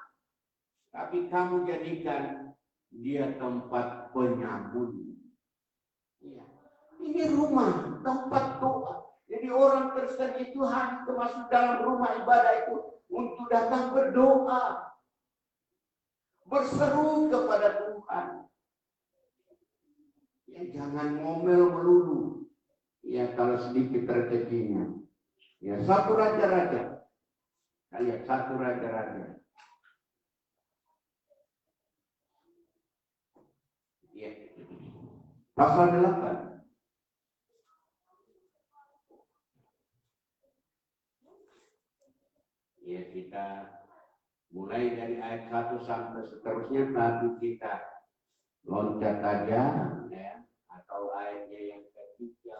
S1: Tapi kamu jadikan dia tempat penyambung. Ya. Ini rumah, tempat doa. Jadi orang Kristen itu hanya termasuk dalam rumah ibadah itu untuk datang berdoa, berseru kepada Tuhan. Ya, jangan ngomel melulu. Ya, kalau sedikit rezekinya. Ya, satu raja-raja. Lihat, satu raja-raja. Ya. Pasal 8. Ya, kita mulai dari ayat 1 sampai seterusnya, tapi kita loncat aja, ya, atau ayatnya yang ketiga,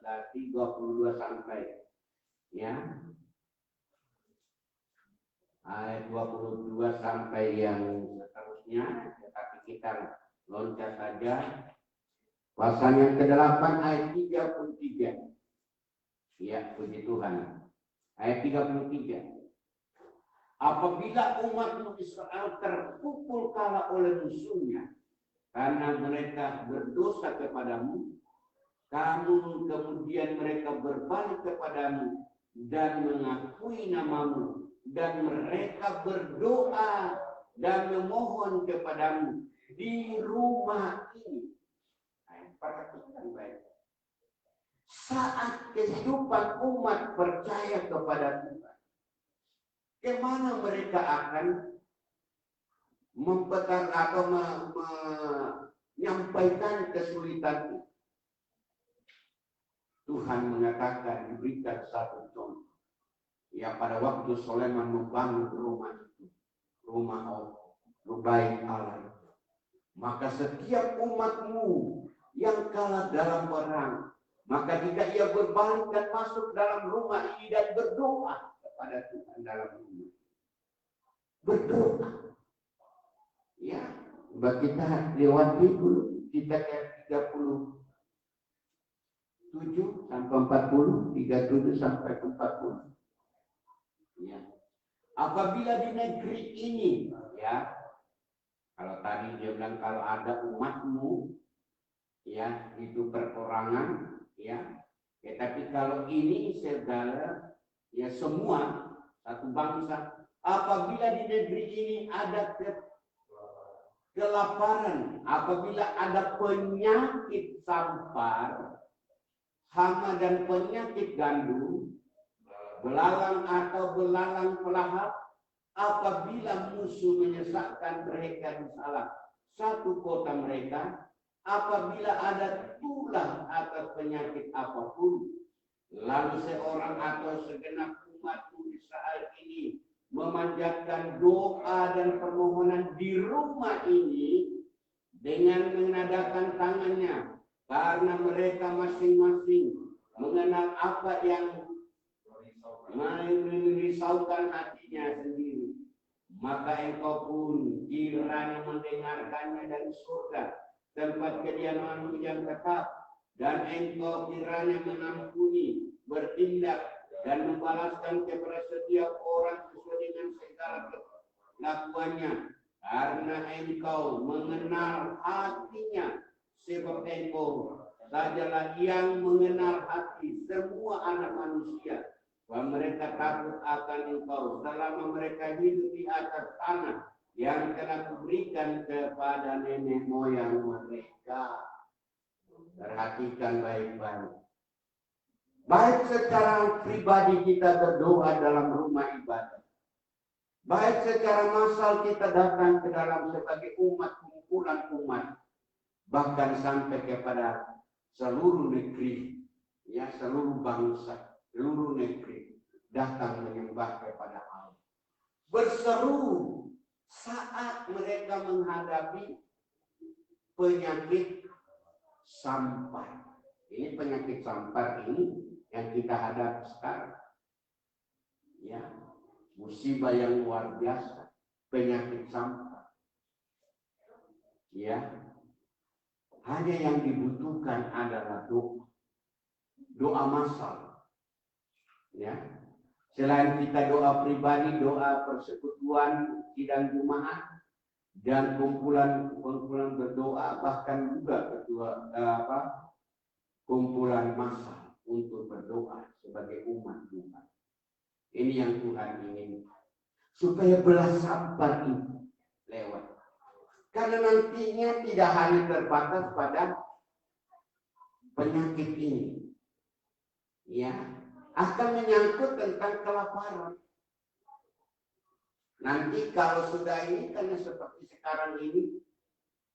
S1: 14, 32 sampai, ya, ayat 22 sampai yang seterusnya, tetapi kita loncat saja. Pasal yang ke-8 ayat 33. Ya, puji Tuhan. Ayat 33. Apabila umat Israel terpukul kalah oleh musuhnya karena mereka berdosa kepadamu, kamu kemudian mereka berbalik kepadamu dan mengakui namamu, dan mereka berdoa dan memohon kepadamu di rumah ini. Perhatikan baik. saat kehidupan umat percaya kepada Tuhan, kemana mereka akan mempetar atau menyampaikan kesulitan itu? Tuhan mengatakan, diberikan satu contoh. Ya, pada waktu Sulaiman membangun rumah itu, rumah Bait Allah itu, maka setiap umatmu yang kalah dalam perang, maka jika ia berbalik dan masuk dalam rumah ini dan berdoa kepada Tuhan dalam rumah, berdoa, ya, kita lewati dulu, kita kayak 37 sampai 40, 37 sampai 40. Ya. Apabila di negeri ini, ya, kalau tadi dia bilang kalau ada umatmu, ya, itu perorangan, ya, tapi kalau ini segala, ya, semua satu bangsa, apabila di negeri ini ada kelaparan, apabila ada penyakit sampar, hama dan penyakit gandum, belalang atau belalang pelahap, apabila musuh menyesatkan mereka di salah satu kota mereka, apabila ada tulah atau penyakit apapun, lalu seorang atau segenap umatku Israel ini memanjatkan doa dan permohonan di rumah ini dengan mengenadakan tangannya, karena mereka masing-masing mengenal apa yang merisaukan hatinya sendiri, maka engkau pun kiranya mendengarkannya dari surga, tempat kediamanmu yang tetap, dan engkau kiranya mengampuni, bertindak, dan membalaskan kepada setiap orang sesuai dengan segala kelakuannya, karena engkau mengenal hatinya, sebab engkau sajalah yang mengenal hati semua anak manusia, bahwa mereka takut akan engkau selama mereka hidup di atas tanah yang telah kuberikan kepada nenek moyang mereka. Perhatikan baik-baik. Baik secara pribadi kita berdoa dalam rumah ibadah, baik secara massal kita datang ke dalam sebagai umat, kumpulan umat, bahkan sampai kepada seluruh negeri, ya, seluruh bangsa, seluruh negeri datang menyembah kepada Allah. Berseru saat mereka menghadapi penyakit sampar. Ini penyakit sampar ini yang kita hadapi sekarang. Ya, musibah yang luar biasa, penyakit sampar. Ya, hanya yang dibutuhkan adalah doa. Doa massal. Ya, selain kita doa pribadi, doa persekutuan, sidang Jumat, dan kumpulan berdoa, bahkan juga kumpulan massal untuk berdoa sebagai umat Tuhan. Ini yang Tuhan ingin, supaya belas sampar itu lewat. Karena nantinya tidak hanya terbatas pada penyakit ini, ya, akan menyangkut tentang kelaparan. Nanti kalau sudah ini, karena seperti sekarang ini,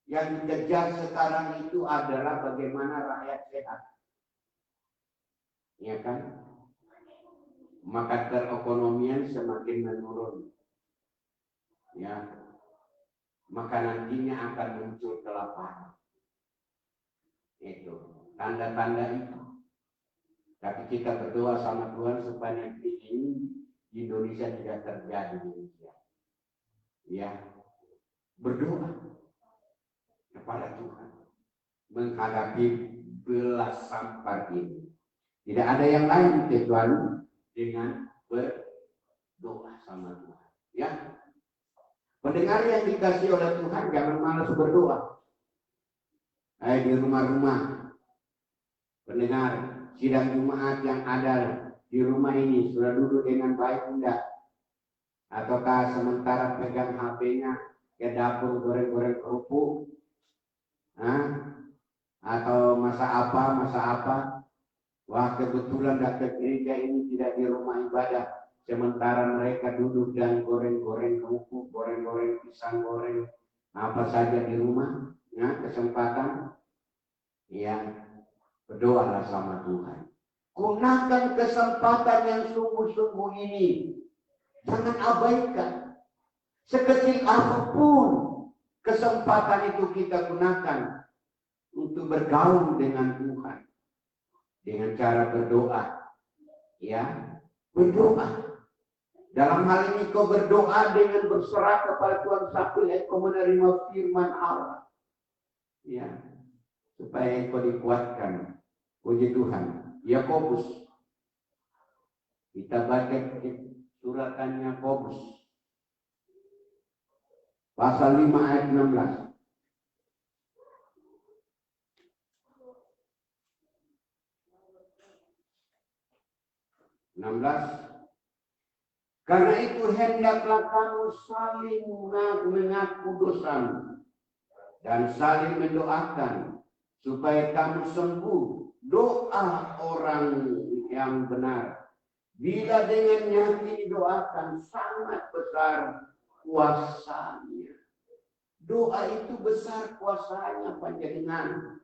S1: yang dikejar sekarang itu adalah bagaimana rakyat sehat, ya kan? Maka perekonomian semakin menurun, ya, maka nantinya akan muncul kelaparan. Itu tanda-tanda itu. Tapi kita berdoa sama Tuhan supaya negeri ini di Indonesia tidak terjadi demikian. Ya, berdoa kepada Tuhan menghadapi belas sampar ini. Tidak ada yang lain kecuali dengan berdoa sama Tuhan. Ya, pendengar yang dikasih oleh Tuhan, jangan malas berdoa. Di rumah-rumah pendengar sidang Jumat yang ada di rumah ini sudah duduk dengan baik enggak? Ataukah sementara pegang HP-nya ke dapur goreng-goreng kerupuk? Atau masa apa? Wah, kebetulan datang gereja ini tidak di rumah ibadah. Sementara mereka duduk dan goreng-goreng kerupuk, goreng-goreng pisang goreng, apa saja di rumah. Ya, kesempatan. Ya, berdoalah sama Tuhan. Gunakan kesempatan yang sungguh-sungguh ini. Jangan abaikan. Sekecil apapun kesempatan itu kita gunakan untuk bergaul dengan Tuhan. Dengan cara berdoa. Ya, berdoa. Dalam hal ini kau berdoa dengan berserah kepada Tuhan sampai kau menerima firman Allah. Ya, supaya kau dikuatkan. Puji Tuhan. Yakobus. Kita baca suratan Yakobus. Pasal 5 ayat 16. 16. Karena itu hendaklah kamu saling mengaku dosamu dan saling mendoakan supaya kamu sembuh. Doa orang yang benar, bila dengan yakin doakan, sangat besar kuasanya. Doa itu besar kuasanya panjenengan.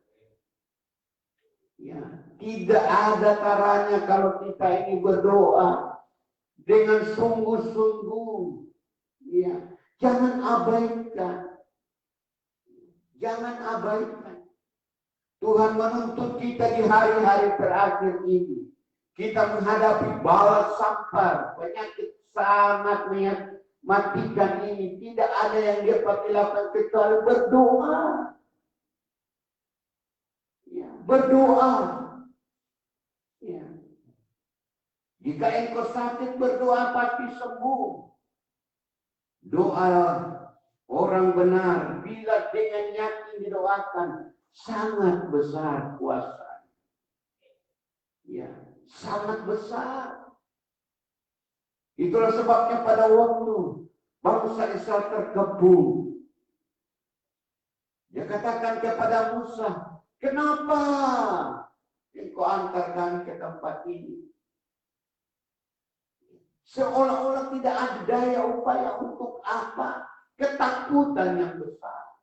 S1: Ya, tidak ada caranya kalau kita ini berdoa dengan sungguh-sungguh. Ya, jangan abaikan. Jangan abaikan. Tuhan menuntut kita di hari-hari terakhir ini. Kita menghadapi bala sampar, penyakit sangat mematikan ini. Tidak ada yang dia pakai lakukan kecuali berdoa. Ya, berdoa. Ya. Jika engkau sakit, berdoa pasti sembuh. Doa orang benar bila dengan yakin didoakan, sangat besar kuasa. Ya, sangat besar. Itulah sebabnya pada waktu bangsa Israel terkepung, dia katakan kepada Musa, kenapa engkau antar kami ke tempat ini? Seolah-olah tidak ada daya upaya untuk apa? Ketakutan yang besar.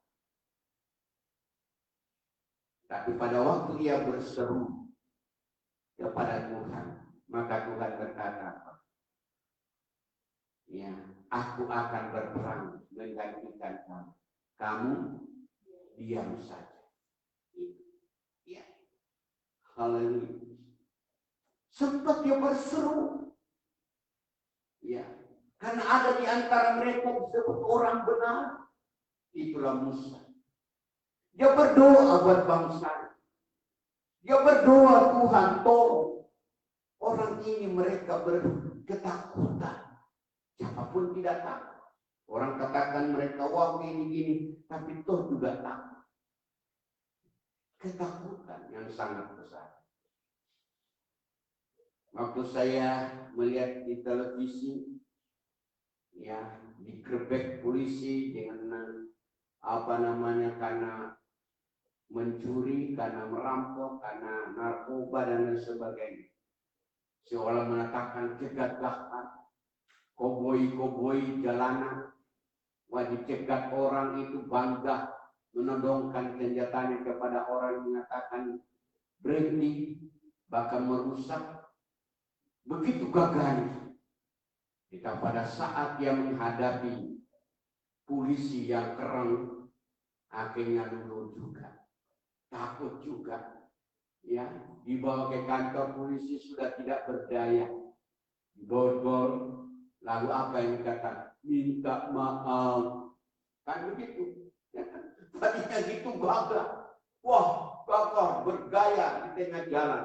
S1: Tapi pada waktu ia berseru kepada Tuhan, maka Tuhan berkata, ya, aku akan berperang menggantikan kamu. Kamu diam saja. Ya, haleluya. Sempat dia berseru. Ya, karena ada di antara mereka disebut orang benar. Itulah Musa. Dia berdoa buat bangsa. Dia berdoa, Tuhan tolong. Orang ini mereka berketakutan. Siapapun tidak takut. Orang katakan mereka, wah gini-gini. Tapi toh juga takut. Ketakutan yang sangat besar. Waktu saya melihat di televisi, ya, digerebek polisi dengan karena mencuri, karena merampok, karena narkoba dan lain sebagainya. Seolah mengatakan kegagahan, koboi jalanan, wajib cegat orang itu bangga menodongkan senjatanya kepada orang yang mengatakan berhenti, bahkan merusak. Begitu gagahnya. Kita pada saat dia menghadapi polisi yang keren, akhirnya luluh juga, takut juga. Ya, dibawa ke kantor polisi sudah tidak berdaya, diborgol, lalu apa yang dikatakan? Minta maaf, kan begitu. Ya, tadinya gitu gagah, wah gagah bergaya di tengah jalan.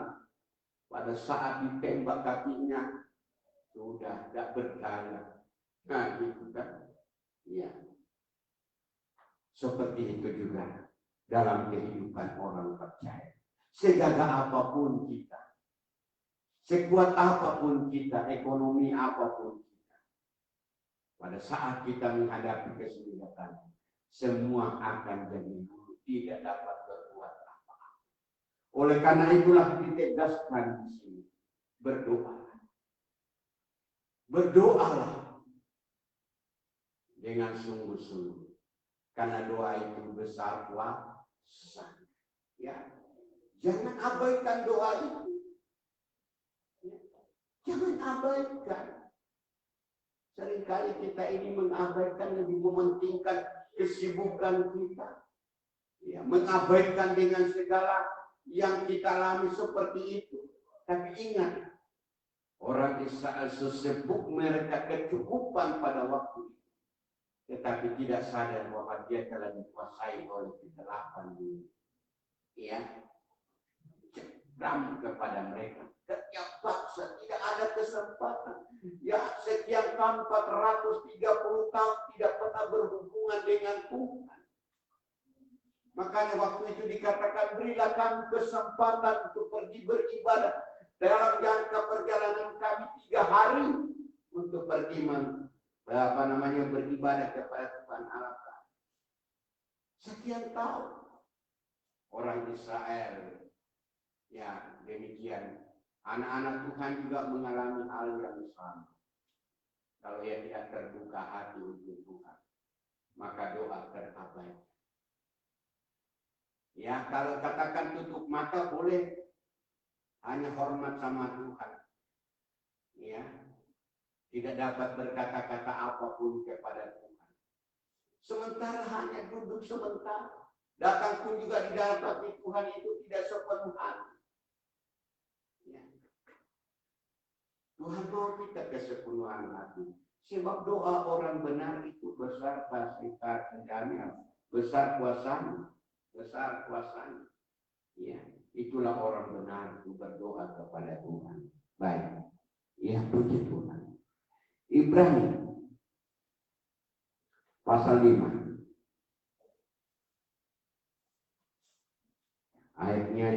S1: Pada saat ditembak kakinya sudah tidak berdaya. Nah, gitu kan? Ya, seperti itu juga dalam kehidupan orang percaya. Segagah apapun kita, sekuat apapun kita, ekonomi apapun kita, pada saat kita menghadapi kesulitan, semua akan jadi buruk, tidak dapat berbuat apa-apa. Oleh karena itulah ditegaskan di sini, berdoa. Berdoalah dengan sungguh-sungguh. Karena doa itu besar kuasa. Ya. Jangan abaikan doa itu. Ya. Jangan abaikan. Seringkali kita ini mengabaikan, lebih mementingkan kesibukan kita. Ya, mengabaikan dengan segala yang kita alami seperti itu. Tapi ingat, orang Israel sesibuk mereka kecukupan pada waktu itu. Tetapi tidak sadar bahwa dia telah dikuasai oleh kegelapan dunia. Ya, cekram kepada mereka. Setiap bangsa tidak ada kesempatan. Ya, sekian tahun 430 tahun tidak pernah berhubungan dengan Tuhan. Makanya waktu itu dikatakan, berilah kami kesempatan untuk pergi beribadah. Dalam jangka perjalanan kami 3 hari untuk pergi beribadah kepada Tuhan Allah. Sekian tahun orang Israel, ya demikian. Anak-anak Tuhan juga mengalami hal yang sama. Kalau ia tidak terbuka hati untuk Tuhan, maka doa terabaikan. Ya, kalau katakan tutup mata boleh, hanya hormat sama Tuhan. Ya, tidak dapat berkata-kata apapun kepada Tuhan. Sementara hanya duduk sebentar. Datang pun juga di dalam hati Tuhan itu tidak sepenuh hati. Ya. Tuhan mau kita kesepenuhan hati. Sebab doa orang benar itu besar kasihnya, besar kuasanya. Besar kuasanya. Ya, itulah orang benar itu berdoa kepada Tuhan. Baik. Ya, puji Tuhan. Ibrani pasal 5. Ayatnya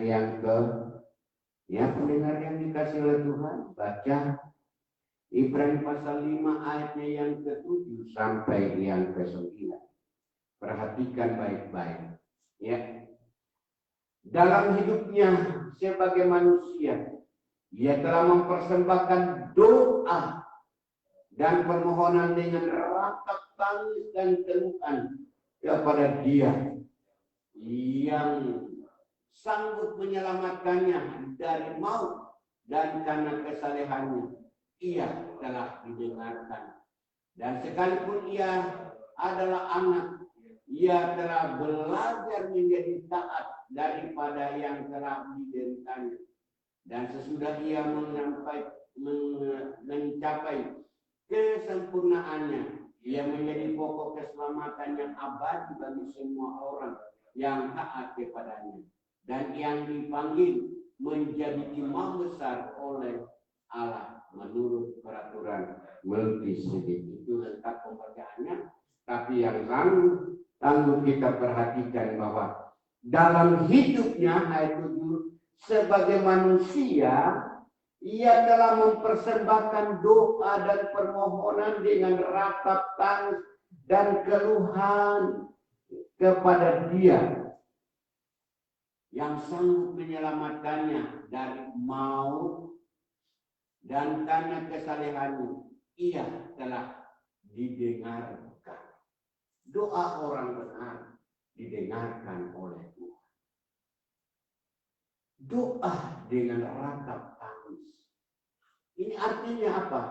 S1: yang pendengar yang dikasih oleh Tuhan, baca Ibrani pasal 5 ayatnya yang ke-7 sampai yang ke-9. Perhatikan baik-baik. Ya. Dalam hidupnya sebagai manusia, ia telah mempersembahkan doa dan permohonan dengan ratap tangis dan keluhan kepada Dia yang sanggup menyelamatkannya dari maut, dan karena kesalehannya ia telah didengarkan. Dan sekalipun ia adalah anak, ia telah belajar menjadi taat daripada yang telah dideritanya. Dan sesudah ia mencapai kesempurnaannya, ia menjadi pokok keselamatan yang abadi bagi semua orang yang taat kepadanya, dan yang dipanggil menjadi imam besar oleh Allah menurut peraturan Melkisedek. Itu lengkap pembacaannya. Tapi yang tangguh kita perhatikan bahwa dalam hidupnya, ayat 7, sebagai manusia, ia telah mempersembahkan doa dan permohonan dengan ratap tangis dan keluhan kepada Dia yang sanggup menyelamatkannya dari maut, dan karena kesalehannya ia telah didengarkan. Doa orang benar didengarkan oleh Tuhan. Doa dengan ratap tangis. Ini artinya apa?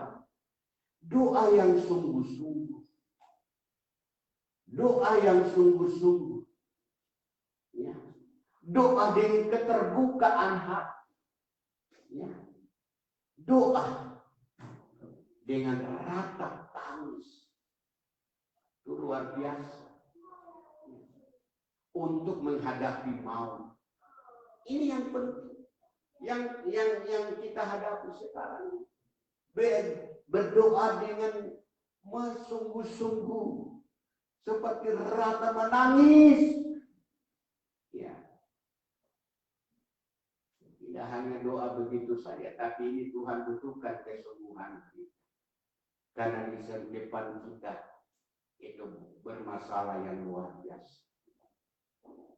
S1: Doa yang sungguh-sungguh. Doa yang sungguh-sungguh. Ya. Doa dengan keterbukaan hati. Ya. Doa dengan ratap tangis. Itu luar biasa. Untuk menghadapi maut. Ini yang penting. Yang kita hadapi sekarang. Berdoa dengan sungguh-sungguh. Seperti rata menangis. Ya. Tidak hanya doa begitu saja, tapi ini Tuhan butuhkan kesungguhan kita. Karena di depan kita itu bermasalah yang luar biasa.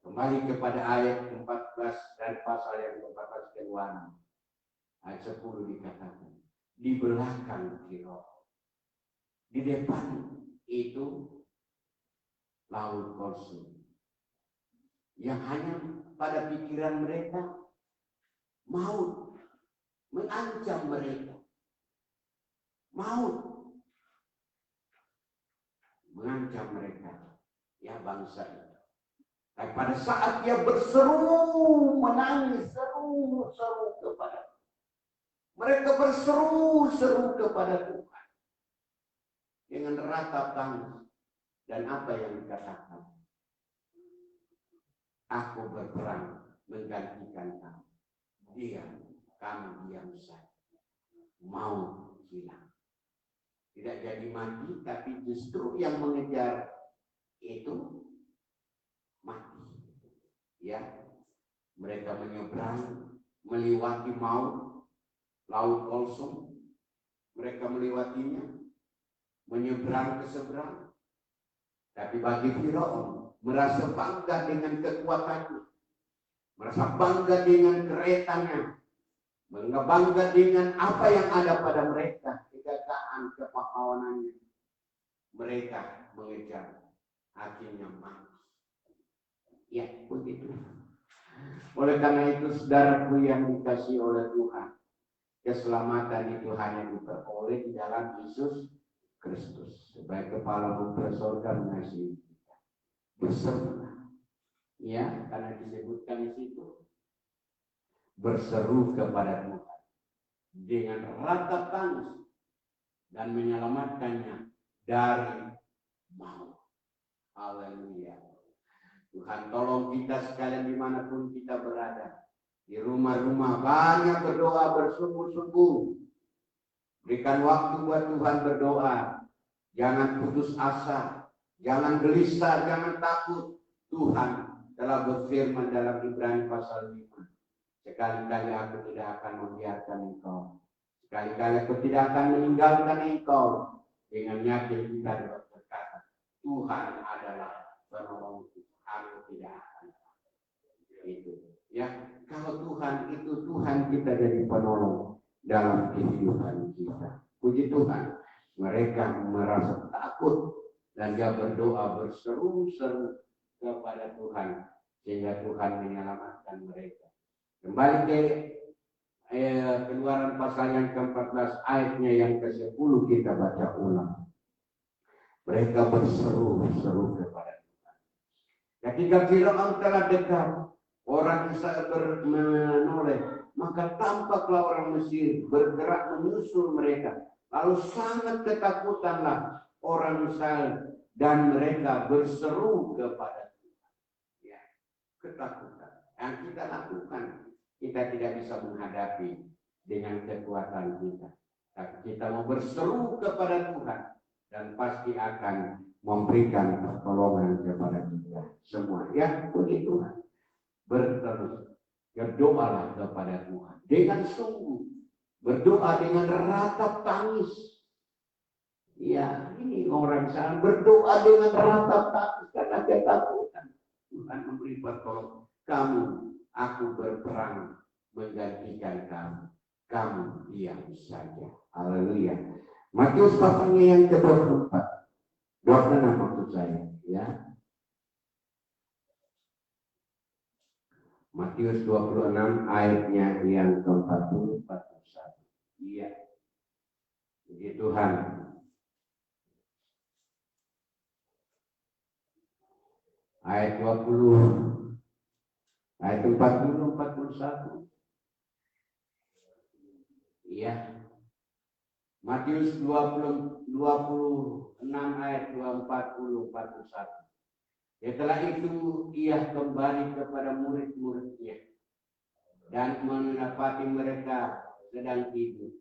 S1: Kembali kepada ayat 14 dan pasal yang ke-14 Keluaran. Ayat 10 dikatakan, di belakang Firaun, di depan itu laut Kosum, yang hanya pada pikiran mereka maut mengancam mereka, maut mengancam mereka, ya bangsa itu. Dan pada saat dia berseru, menangis, seru kepada mereka, berseru-seru kepada Tuhan dengan ratap tangis. Dan apa yang dikatakan? Aku berperang menggantikan kamu. Kamu diam saja. Mau hilang. Tidak jadi mati, tapi justru yang mengejar itu mati. Ya, mereka menyeberang, melewati maut, laut Kosum. Mereka melewatinya, menyeberang ke seberang. Tapi bagi Firaun, merasa bangga dengan kekuatannya, merasa bangga dengan keretanya, bangga dengan apa yang ada pada mereka, kegagahan, kepahlawanannya. Mereka mengejar, akhirnya mati. Ya, begitu. Oleh karena itu, saudaraku yang dikasihi oleh Tuhan, keselamatan itu hanya diperoleh di dalam Yesus Kristus sebagai kepala mempersorga mengasihi kita. Berserulah, ya, karena disebutkan di situ, berseru kepada Tuhan dengan ratap tangis dan menyelamatkannya dari maut. Haleluya. Tuhan tolong kita sekalian dimanapun kita berada. Di rumah-rumah banyak berdoa bersungguh-sungguh. Berikan waktu buat Tuhan berdoa. Jangan putus asa. Jangan gelisah, jangan takut. Tuhan telah berfirman dalam Ibrani pasal 5. Sekali-kali aku tidak akan membiarkan engkau. Sekali-kali aku tidak akan meninggalkan engkau. Dengan yakin kita berkata, Tuhan adalah penolongku. Aku tidak akan. Itu. Ya, kalau Tuhan itu, Tuhan kita jadi penolong dalam kehidupan kita. Puji Tuhan, mereka merasa takut dan dia berdoa berseru-seru kepada Tuhan sehingga Tuhan menyelamatkan mereka. Kembali ke Keluaran pasal yang ke-14 ayatnya yang ke-10 kita baca ulang. Mereka berseru-seru kepada Tuhan. Ketika Firaun telah dekat, orang Israel menoleh, maka tampaklah orang Mesir bergerak menyusul mereka. Lalu sangat ketakutanlah orang Israel dan mereka berseru kepada Tuhan. Ya, ketakutan. Yang kita lakukan, kita tidak bisa menghadapi dengan kekuatan kita. Tapi kita mau berseru kepada Tuhan dan pasti akan memberikan pertolongan kepada kita semua. Ya, puji Tuhan. Berdoalah kepada Tuhan dengan sungguh, berdoa dengan ratap tangis. Ya, ini orang sana berdoa dengan ratap tangis karena ketakutan. Tuhan memberi pertolongan. Kamu, aku berperang menggantikan kamu. Kamu diam saja. Haleluya. Matius pasalnya yang ke-24. 26 maksud saya, ya. Matius 26 ayatnya yang ke-40 41. Iya. Puji Tuhan. Ayat 20. Ayat 40 41. Iya. Matius 26 ayat 40 41. Setelah itu ia kembali kepada murid-muridnya dan mendapati mereka sedang tidur.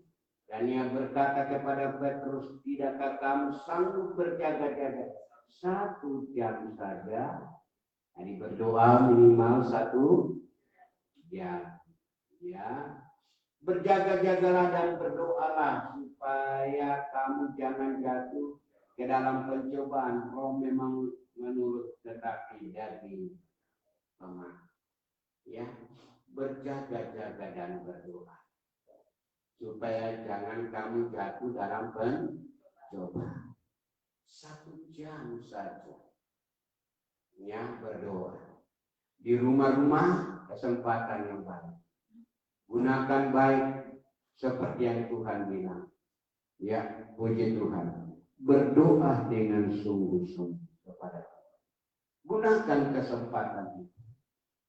S1: Dan ia berkata kepada Petrus, tidakkah kamu sanggup berjaga-jaga 1 jam saja? Jadi berdoa minimal 1 jam. Ya, berjaga-jagalah dan berdoalah supaya kamu jangan jatuh ke dalam pencobaan. Roh memang menurut tetapi daging lemah. Ya, berjaga-jaga dan berdoa supaya jangan kamu jatuh dalam pencobaan. 1 jam saja ya berdoa. Di rumah-rumah kesempatan yang baik. Gunakan baik seperti yang Tuhan bilang. Ya, puji Tuhan. Berdoa dengan sungguh-sungguh kepada Tuhan. Gunakan kesempatan itu.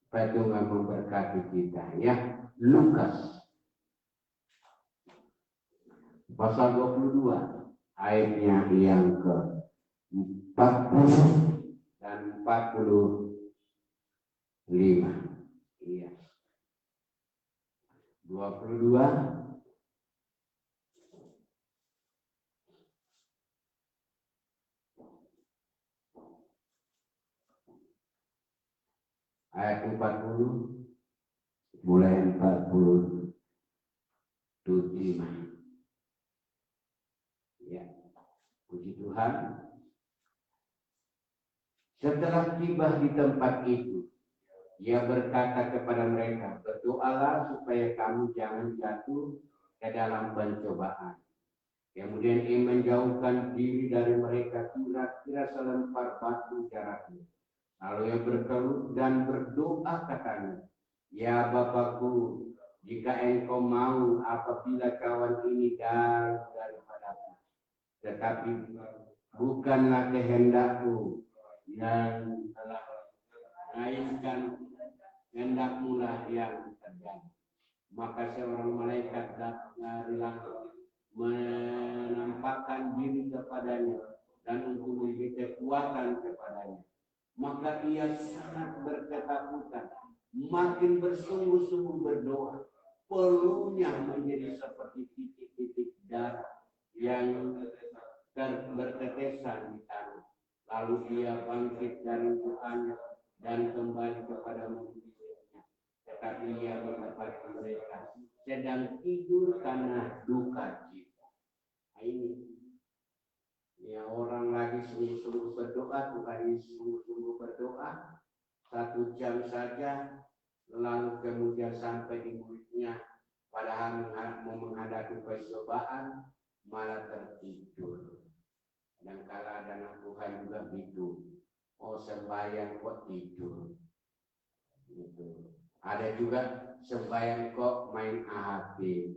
S1: Supaya Tuhan memberkati kita. Ya, Lukas pasal 22 ayatnya yang ke 40 dan 45. Iya. 22 ayat 40 mulai 47. Ya, puji Tuhan. Setelah tiba di tempat itu, ia berkata kepada mereka, berdoalah supaya kamu jangan jatuh ke dalam pencobaan. Kemudian ia menjauhkan diri dari mereka kira-kira selempar batu jaraknya. Lalu ia berkeluh dan berdoa katanya, ya Bapakku, jika engkau mau apabila kawan ini daripadaku, tetapi bukanlah kehendakku yang telah melainkan kehendakmu lah yang terjadi. Maka seorang malaikat dari langit menampakkan diri kepadanya dan untuk memberi kekuatan kepadanya. Maka ia sangat berketakutan, makin bersungguh-sungguh berdoa. Peluhnya menjadi seperti titik-titik darah yang bertetesan di tanah. Lalu ia bangkit dari doanya dan kembali kepada murid-muridnya. Tetapi ia mendapati mereka sedang tidur karena duka cita. Ini ya, orang lagi sungguh-sungguh berdoa, Tuhan Yesus sungguh-sungguh berdoa 1 jam saja, lalu kemudian sampai di muridnya padahal mau menghadapi percobaan malah tertidur. Dan kala ada anak Tuhan juga gitu, oh sembahyang kok tidur gitu. Ada juga sembahyang kok main HP.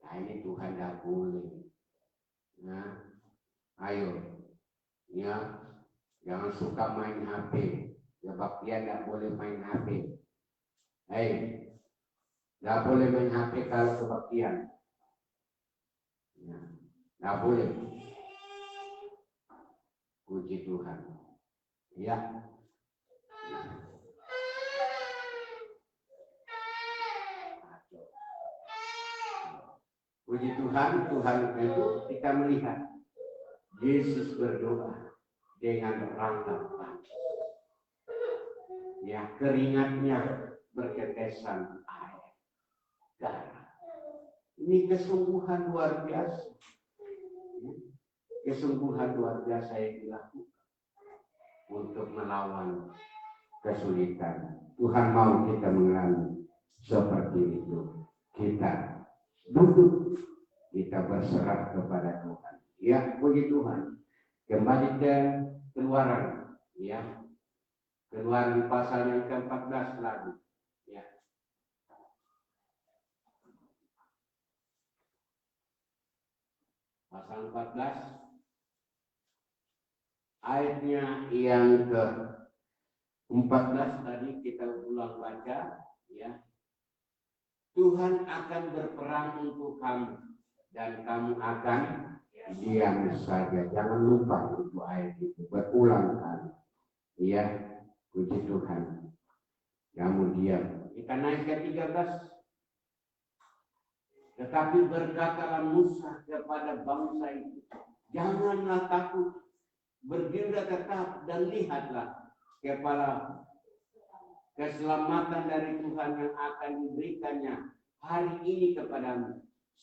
S1: Nah ini Tuhan tidak boleh. Nah, ayo, ya, jangan suka main HP. Kebaktian tidak boleh main HP. Hei, tidak boleh main HP kalau kebaktian. Ya, tidak boleh. Puji Tuhan. Ya. Puji Tuhan, Tuhan itu kita melihat Yesus berdoa dengan rangkapan. Ya, keringatnya bertetesan air darah. Ini kesungguhan luar biasa. Kesungguhan luar biasa yang dilakukan untuk melawan kesulitan. Tuhan mau kita mengalami seperti itu. Kita duduk, kita berserah kepada Tuhan. Ya, puji Tuhan. Kembali ke Keluaran, ya. Keluaran pasal yang ke-14 lagi. Ya. Pasal 14 ayatnya yang ke-14 tadi kita ulang baca, ya. Tuhan akan berperang untuk kamu dan kamu akan diam saja. Jangan lupa itu ayat itu berulang kali. Ya, puji Tuhan. Kamu diam. Kita naik ke 13. Tetapi berkatalah Musa kepada bangsa itu, janganlah takut, berdirilah tetap dan lihatlah kepada keselamatan dari Tuhan yang akan diberikannya hari ini kepadamu.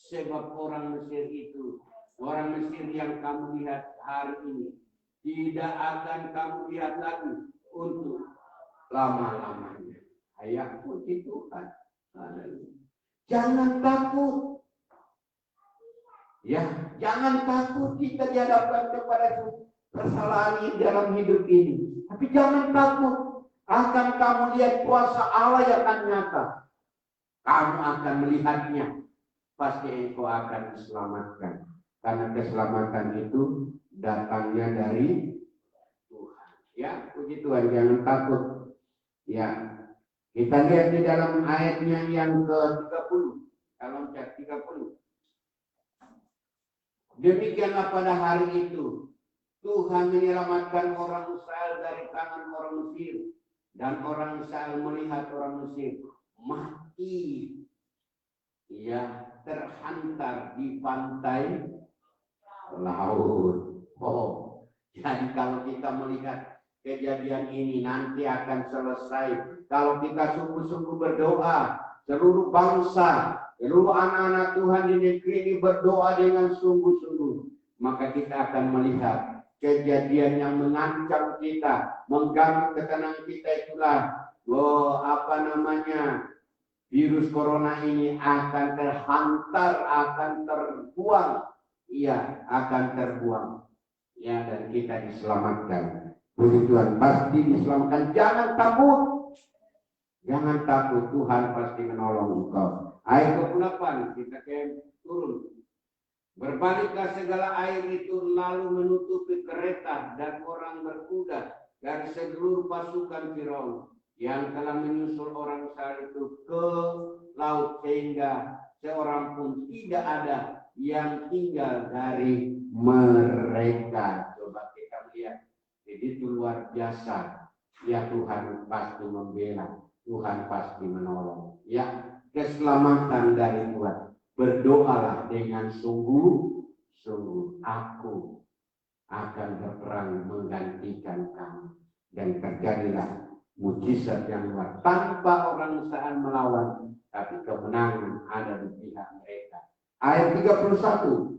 S1: Sebab orang Mesir itu, orang Mesir yang kamu lihat hari ini, tidak akan kamu lihat lagi untuk lama-lamanya. Ayah puji Tuhan. Jangan takut. Ya, jangan takut kita dihadapkan kepada kesalahan ini dalam hidup ini. Tapi jangan takut. Akan kamu lihat kuasa Allah yang akan nyata. Kamu akan melihatnya. Pasti engkau akan diselamatkan. Karena keselamatan itu datangnya dari Tuhan. Ya, puji Tuhan, jangan takut. Ya, kita lihat di dalam ayatnya yang ke-30. Dalam ayat 30. Demikianlah pada hari itu Tuhan menyelamatkan orang Israel dari tangan orang Mesir, dan orang Israel melihat orang Mesir mati, ya, terhantar di pantai laut. Oh, jadi kalau kita melihat kejadian ini nanti akan selesai kalau kita sungguh-sungguh berdoa, seluruh bangsa, seluruh anak-anak Tuhan di negeri ini berdoa dengan sungguh-sungguh, maka kita akan melihat kejadian yang mengancam kita, mengganggu ketenangan kita itulah, virus corona ini akan terhantar, akan terbuang, iya, akan terbuang, ya, dan kita diselamatkan. Puji Tuhan, pasti diselamatkan. Jangan takut, jangan takut, Tuhan pasti menolong engkau. Ayat 28 kita turun. Berbaliklah segala air itu lalu menutupi kereta dan orang berkuda dari seluruh pasukan Firaun yang telah menyusul orang Israel itu ke laut, sehingga seorang pun tidak ada yang tinggal dari mereka. Coba kita lihat, jadi itu luar biasa. Ya, Tuhan pasti membela, Tuhan pasti menolong. Ya, keselamatan dari Tuhan. Berdoalah dengan sungguh-sungguh. Aku akan berperang menggantikan kamu. Dan terjadilah mujizat yang luar. Tanpa orang Israel melawan, tapi kemenangan ada di pihak mereka. Ayat 31.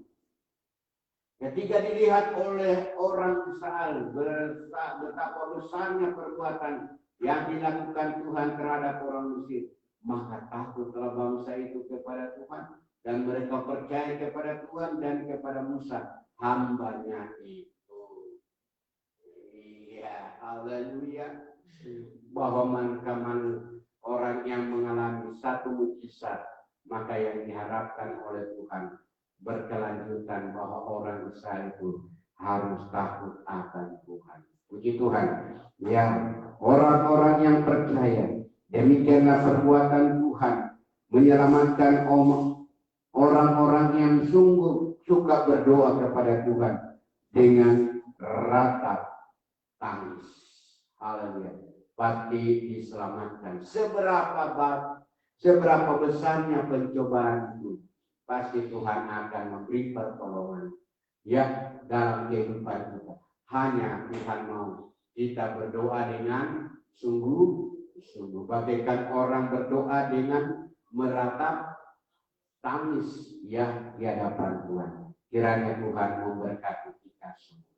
S1: Ketika dilihat oleh orang Israel betapa besarnya perbuatan yang dilakukan Tuhan terhadap orang Mesir, maka takutlah bangsa itu kepada Tuhan, dan mereka percaya kepada Tuhan dan kepada Musa, hambanya itu. Iya, haleluya. Bahwa manakala orang yang mengalami satu mujizat, maka yang diharapkan oleh Tuhan berkelanjutan, bahwa orang Israel itu harus takut akan Tuhan. Puji Tuhan. Ya, orang-orang yang percaya, demikianlah perbuatan Tuhan menyelamatkan orang-orang yang sungguh suka berdoa kepada Tuhan dengan ratap tangis. Haleluya. Pasti diselamatkan. Seberapa besarnya pencobaan itu, pasti Tuhan akan memberi pertolongan, ya, dalam kehidupan kita. Hanya Tuhan mau kita berdoa dengan sungguh-sungguh. Bagaikan orang berdoa dengan meratap tangis, ya, di hadapan Tuhan. Kiranya Tuhan memberkati kita semua.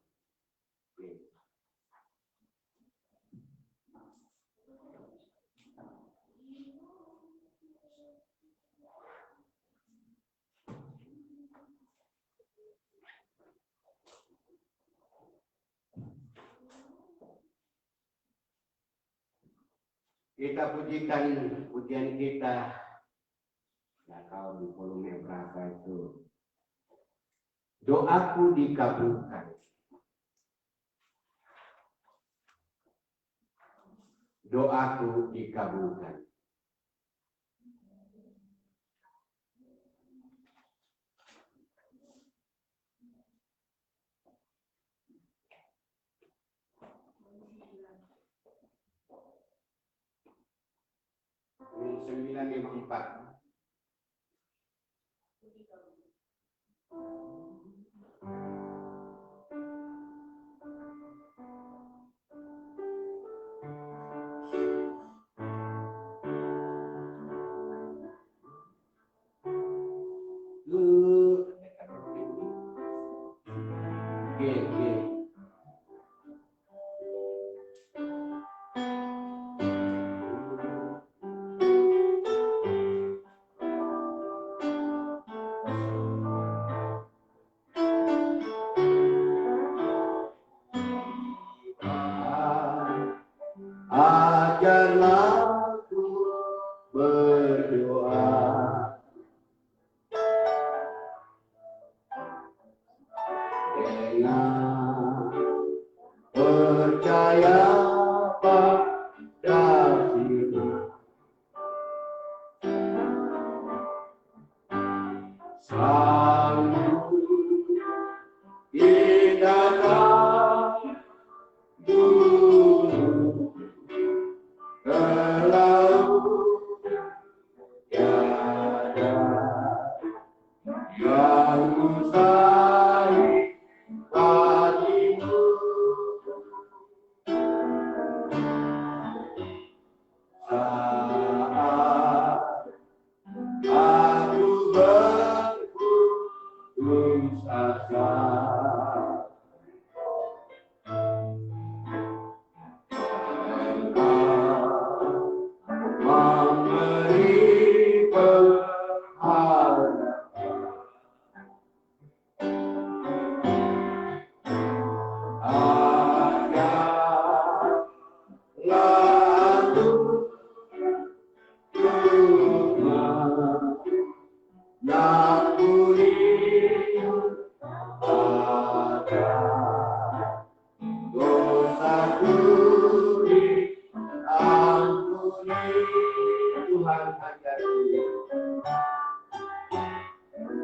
S1: Kita pujikan pujian kita. Nggak tahu di volume berapa itu. Doaku dikabulkan. Doaku dikabulkan. Yang 954. ajarlah aku berdoa dengan percaya pada firman sanggup tindakan dulu ke laut tiada yang mustahil bagimu saat aku berputus asa. Memberi pengharapan ajarlah aku mengampuni agar dosaku diampuni. Tuhan ajarku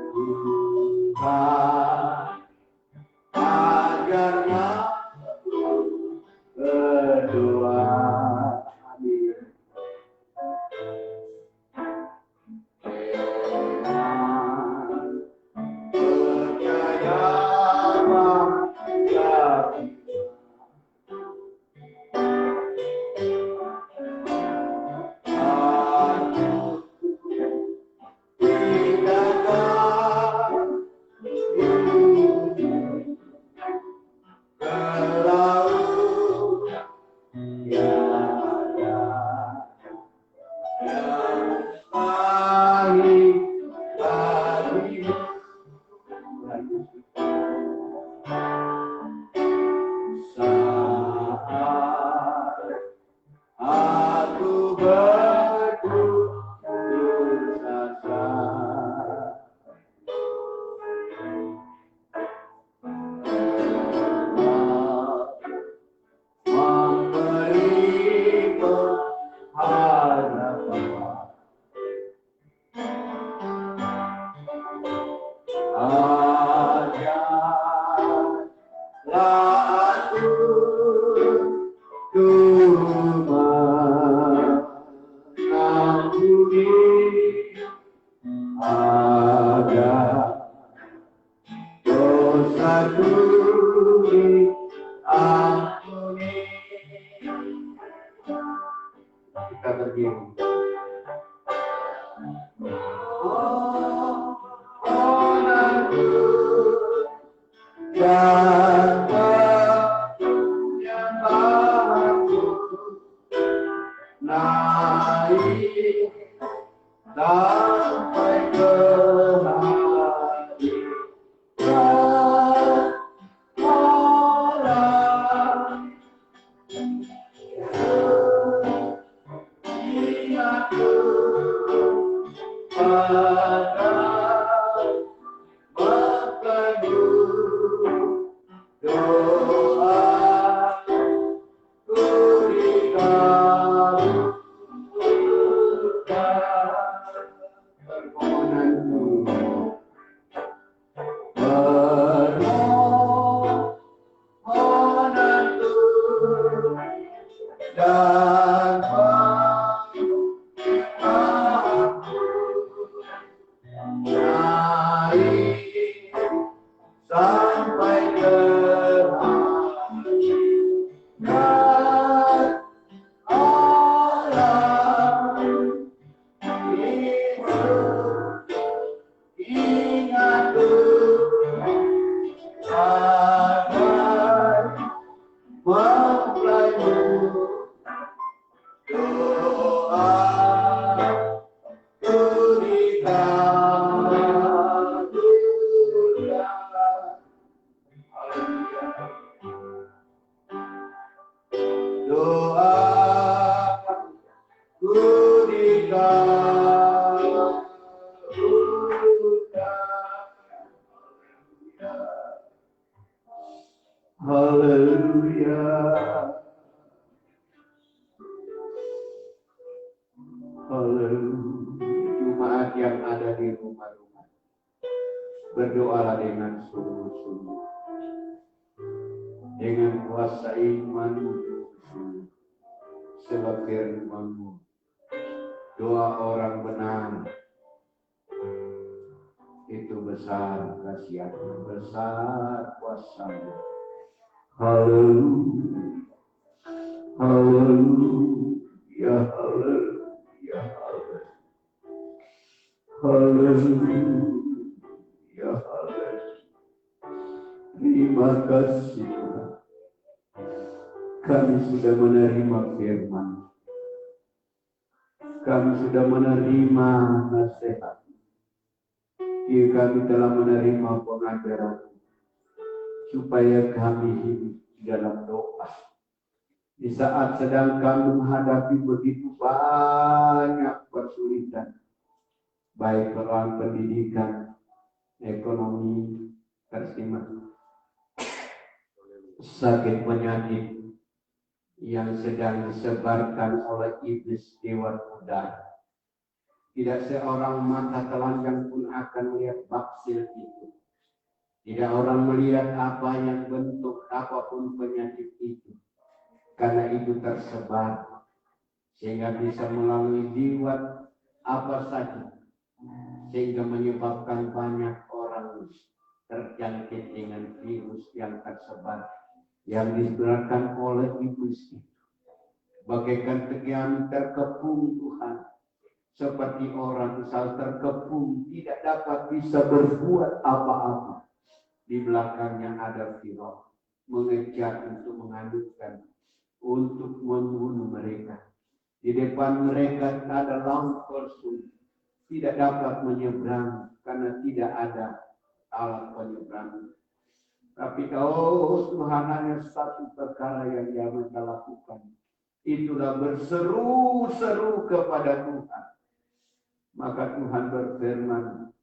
S1: Tuhan ajarlah berdoa. Amin. Percaya pada aku tidak akan ke laut tiada yang mustahil bagimu. Saat aku berputus asa, memberi pengharapan ajarlah aku mengampuni agar dosaku diampuni. Kita berdiri. Aku dan penyembahku naik sampai ke hati Allah. Ingatku pada mengabul doa ku dikabulkan permohonanku dan naik sampai ke hati dan Allah itu ingatku agar mempelaimu doa ku dikabulkan. Haleluya. Doa Haleluya. Haleluya. Jemaat yang ada di rumah-rumah, berdoalah dengan sungguh-sungguh, dengan kuasa iman, sebab firman-Mu, doa orang benar itu besar khasiatnya, besar kuasanya. Haleluya. Haleluya. Haleluya. Haleluya. Haleluya. Terima kasih Tuhan. Kami sudah menerima firman. Kami sudah menerima nasihat. Kami telah menerima pengajaran supaya kami hidup di dalam doa. Di saat sedang kami menghadapi begitu banyak kesulitan, baik perang pendidikan, ekonomi, tersimat, sakit penyakit yang sedang disebarkan oleh iblis dewa udara. Tidak seorang mata telanjang pun akan melihat baksil itu. Tidak orang melihat apa yang bentuk apapun penyakit itu. Karena itu tersebar. Sehingga bisa melalui jiwa apa saja. Sehingga menyebabkan banyak orang terjangkit dengan virus yang tersebar. Yang disebarkan oleh iblis itu. Bagaikan kami terkepung Tuhan. Seperti orang misal terkepung, tidak dapat bisa berbuat apa-apa. Di belakangnya ada virus, mengejar untuk menghanyutkan, untuk membunuh mereka. Di depan mereka ada laut kosong, tidak dapat menyeberang karena tidak ada alat penyeberangan. Tapi Tuhan hanya satu perkara yang Dia lakukan. Itulah berseru-seru kepada Tuhan. Maka Tuhan berfirman,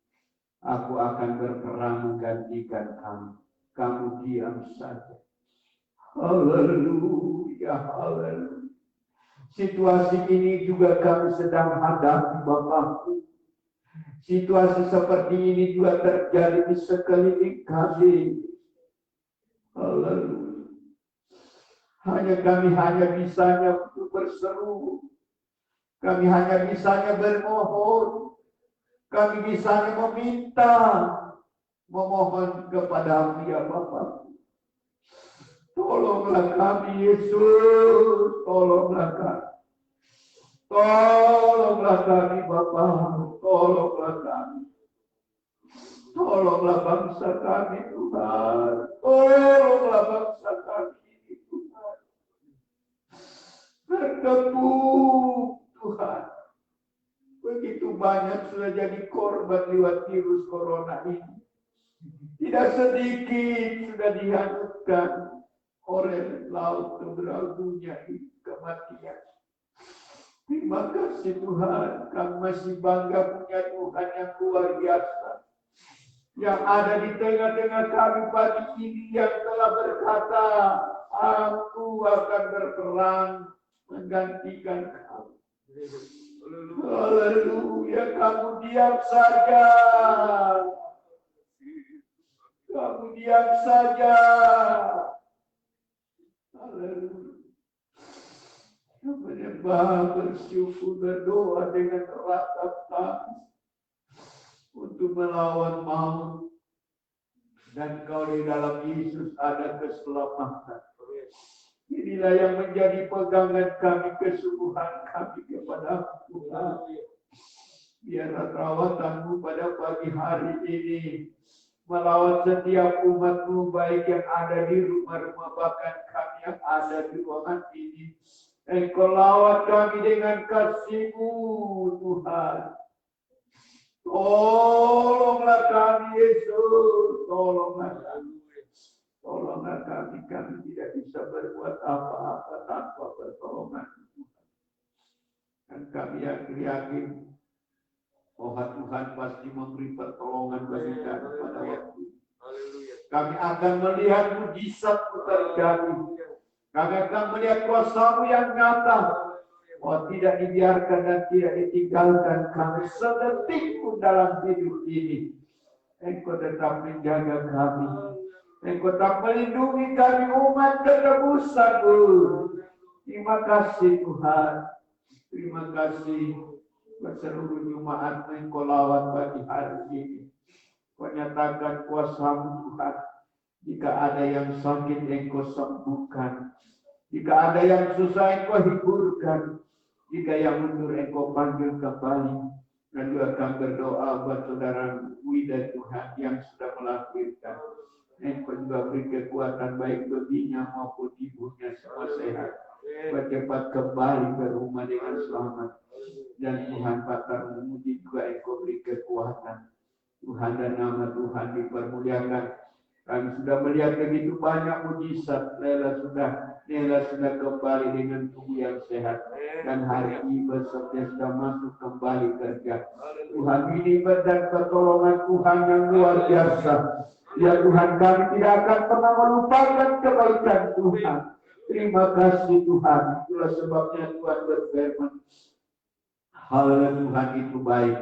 S1: aku akan berperang menggantikan kamu. Kamu diam saja. Haleluya, haleluya. Situasi ini juga kami sedang hadapi Bapakku. Situasi seperti ini juga terjadi di sekeliling kami. Haleluya. Kami hanya bisanya untuk berseru. Kami hanya bisanya bermohon. Kami bisanya meminta. Memohon kepada Dia Bapa. Tolonglah kami Yesus. Tolonglah kami. Tolonglah kami Bapa. Tolonglah kami. Tolonglah bangsa kami Tuhan. Tolonglah bangsa kami Tuhan. Berkepung Tuhan. Begitu banyak sudah jadi korban lewat virus corona ini. Tidak sedikit sudah dihanyutkan oleh laut keberlagunya kematian. Terima kasih Tuhan. Kami masih bangga punya Tuhan yang luar biasa. Yang ada di tengah-tengah kami pagi ini yang telah berkata, aku akan berperang menggantikan kamu. Haleluya, kamu diam saja. Kamu diam saja. Haleluya. Menyembah, bersyukur, berdoa dengan ratap tangis untuk melawan maut. Dan kau di dalam Yesus ada keselamatan. Inilah yang menjadi pegangan kami, kesungguhan kami kepada Tuhan. Biarlah rawatan-Mu pada pagi hari ini melawat setiap umat-Mu, baik yang ada di rumah-rumah, bahkan kami yang ada di ruangan ini. Engkau lawat kami dengan kasih-Mu, Tuhan. Tolonglah kami Yesus, tolonglah kami. Tolonglah kami tidak bisa berbuat apa-apa tanpa pertolongan Tuhan. Dan kami yakin bahwa Tuhan pasti memberi pertolongan bagi kami pada waktu.
S4: Kami akan melihat mujizat-Mu terjadi. Kami akan melihat kuasa-Mu yang nyata. Oh, tidak dibiarkan dan tidak ditinggalkan kami sedetik pun dalam hidup ini. Engkau tetap menjaga kami. Engkau tetap melindungi kami umat ketebus-Mu. Terima kasih Tuhan. Terima kasih buat seluruh jemaat Engkau lawat bagi hari ini. Kau nyatakan kuasa-Mu Tuhan. Jika ada yang sakit Engkau sembuhkan. Jika ada yang susah Engkau hiburkan. Jika yang mundur Engkau panggil kembali. Dan juga akan berdoa buat saudara Wida Tuhan yang sudah melahirkan. Engkau juga beri kekuatan baik baginya maupun ibunya semua sehat. Cepat kembali ke rumah dengan selamat. Dan Tuhan Patah memuji juga Engkau beri kekuatan. Tuhan dan nama Tuhan dipermuliakan. Kami sudah melihat begitu banyak mujizat. Nela sudah kembali dengan tubuh yang sehat. Dan hari ini besoknya sudah masuk kembali kerja. Tuhan ini dan pertolongan Tuhan yang luar biasa. Ya Tuhan, kami tidak akan pernah melupakan kebaikan Tuhan. Terima kasih Tuhan. Itulah sebabnya Tuhan berfirman. Hal Tuhan itu baik.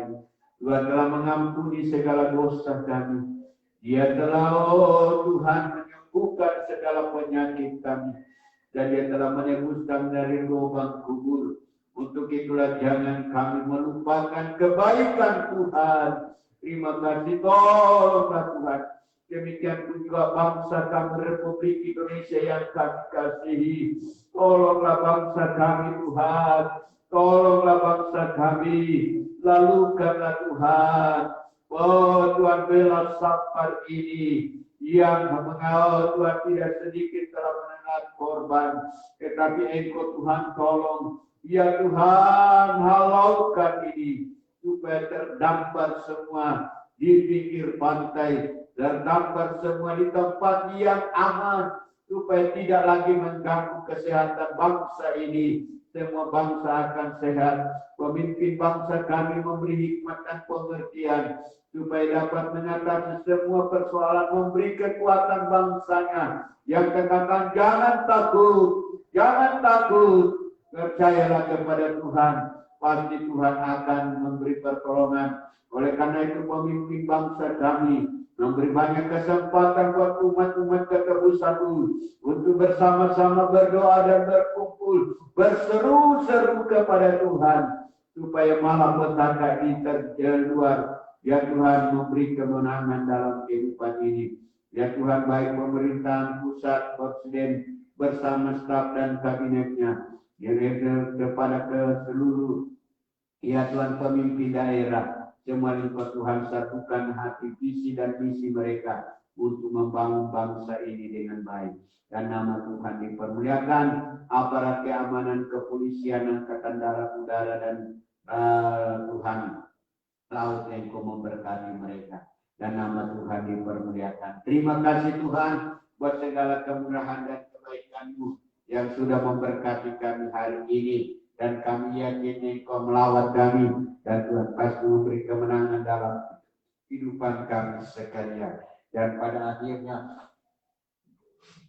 S4: Tuhan telah mengampuni segala dosa kami. Dia telah, oh Tuhan, menyembuhkan segala penyakit kami. Dan Dia telah menebus kami dari lubang kubur. Untuk itulah jangan kami melupakan kebaikan Tuhan. Terima kasih, tolonglah Tuhan. Demikian pun juga bangsa kami Republik Indonesia yang kami kasihi. Tolonglah bangsa kami Tuhan. Tolonglah bangsa kami. Lalukanlah Tuhan. Oh Tuhan, bela Sapar ini yang mengawal Tuhan tidak sedikit telah menelan korban. Tetapi Engkau Tuhan tolong. Ya Tuhan, halaukan ini supaya terdampar semua di pinggir pantai. Terdampar semua di tempat yang aman. Supaya tidak lagi mengganggu kesehatan bangsa ini. Semua bangsa akan sehat. Pemimpin bangsa kami memberi hikmat dan pengertian. Supaya dapat mengatasi semua persoalan. Memberi kekuatan bangsanya. Yang katakan jangan takut. Jangan takut. Percayalah kepada Tuhan. Pasti Tuhan akan memberi pertolongan. Oleh karena itu pemimpin bangsa kami memberi banyak kesempatan buat umat-umat ketebus-Mu untuk bersama-sama berdoa dan berkumpul, berseru-seru kepada Tuhan supaya malapetaka ini terkeluar. Ya Tuhan, memberi kemenangan dalam kehidupan ini. Ya Tuhan, baik pemerintahan pusat, presiden bersama staf dan kabinetnya, kepada seluruh ya Tuhan pemimpin daerah. Semua limpah Tuhan satukan hati, visi dan misi mereka untuk membangun bangsa ini dengan baik. Dan nama Tuhan dipermuliakan. Aparat keamanan, kepolisian, angkatan darat, udara dan Tuhan laut Engkau memberkati mereka. Dan nama Tuhan dipermuliakan. Terima kasih Tuhan buat segala kemurahan dan kebaikan-Mu yang sudah memberkati kami hari ini. Dan kami yakin Engkau melawat kami. Dan Tuhan pasti memberi kemenangan dalam kehidupan kami sekalian. Dan pada akhirnya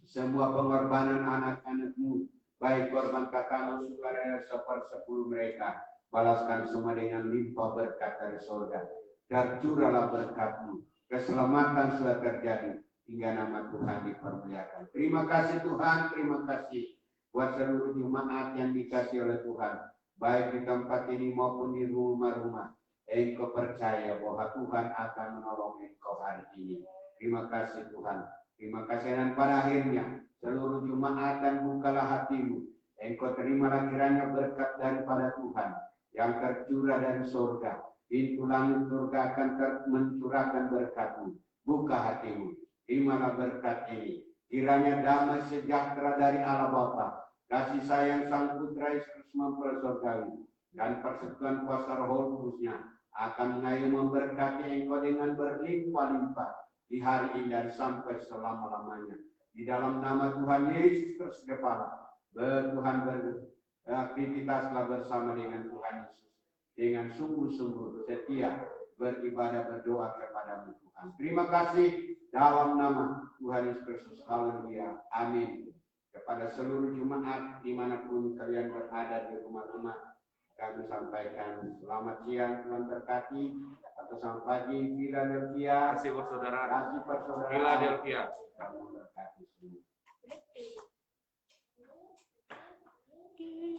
S4: semua pengorbanan anak-anak-Mu, baik korban kakakmu, saudara, sepersepuluh mereka, balaskan semua dengan limpah berkat dari surga. Dan curahlah berkat-Mu. Keselamatan sudah terjadi hingga nama Tuhan dipermuliakan. Terima kasih Tuhan, terima kasih buat seluruh jemaat yang dikasih oleh Tuhan. Baik di tempat ini maupun di rumah-rumah. Engkau percaya bahwa Tuhan akan menolong engkau hari ini. Terima kasih Tuhan. Terima kasih dan pada akhirnya seluruh jemaat dan bukalah hatimu. Engkau terimalah kiranya berkat daripada Tuhan yang tercurah dari surga. Pintu langit surga akan mencurahkan berkat-Mu. Buka hatimu. Terimalah berkat ini. Kiranya damai sejahtera dari Allah Bapa, kasih sayang Sang Putra Yesus mempersorgawi, dan persekutuan kuasa Roh Kudusnya akan mengayomi memberkati engkau dengan berlimpah-limpah di hari ini dan sampai selama-lamanya. Di dalam nama Tuhan Yesus Kristus Kepala, Tuhan beraktivitaslah bersama dengan Tuhan Yesus dengan sungguh-sungguh setia beribadah berdoa kepada Tuhan. Terima kasih
S1: Dalam nama Tuhan Yesus Kristus. Haleluya. Amin. Kepada seluruh jemaat dimanapun kalian berada di rumah-rumah, kami sampaikan selamat siang, Tuhan berkati. Atau selamat pagi, Philadelphia.
S2: Kasih persaudaraan.
S1: Kasih persaudaraan.
S2: Philadelphia.
S1: Kamu berkati semua.
S5: Ini,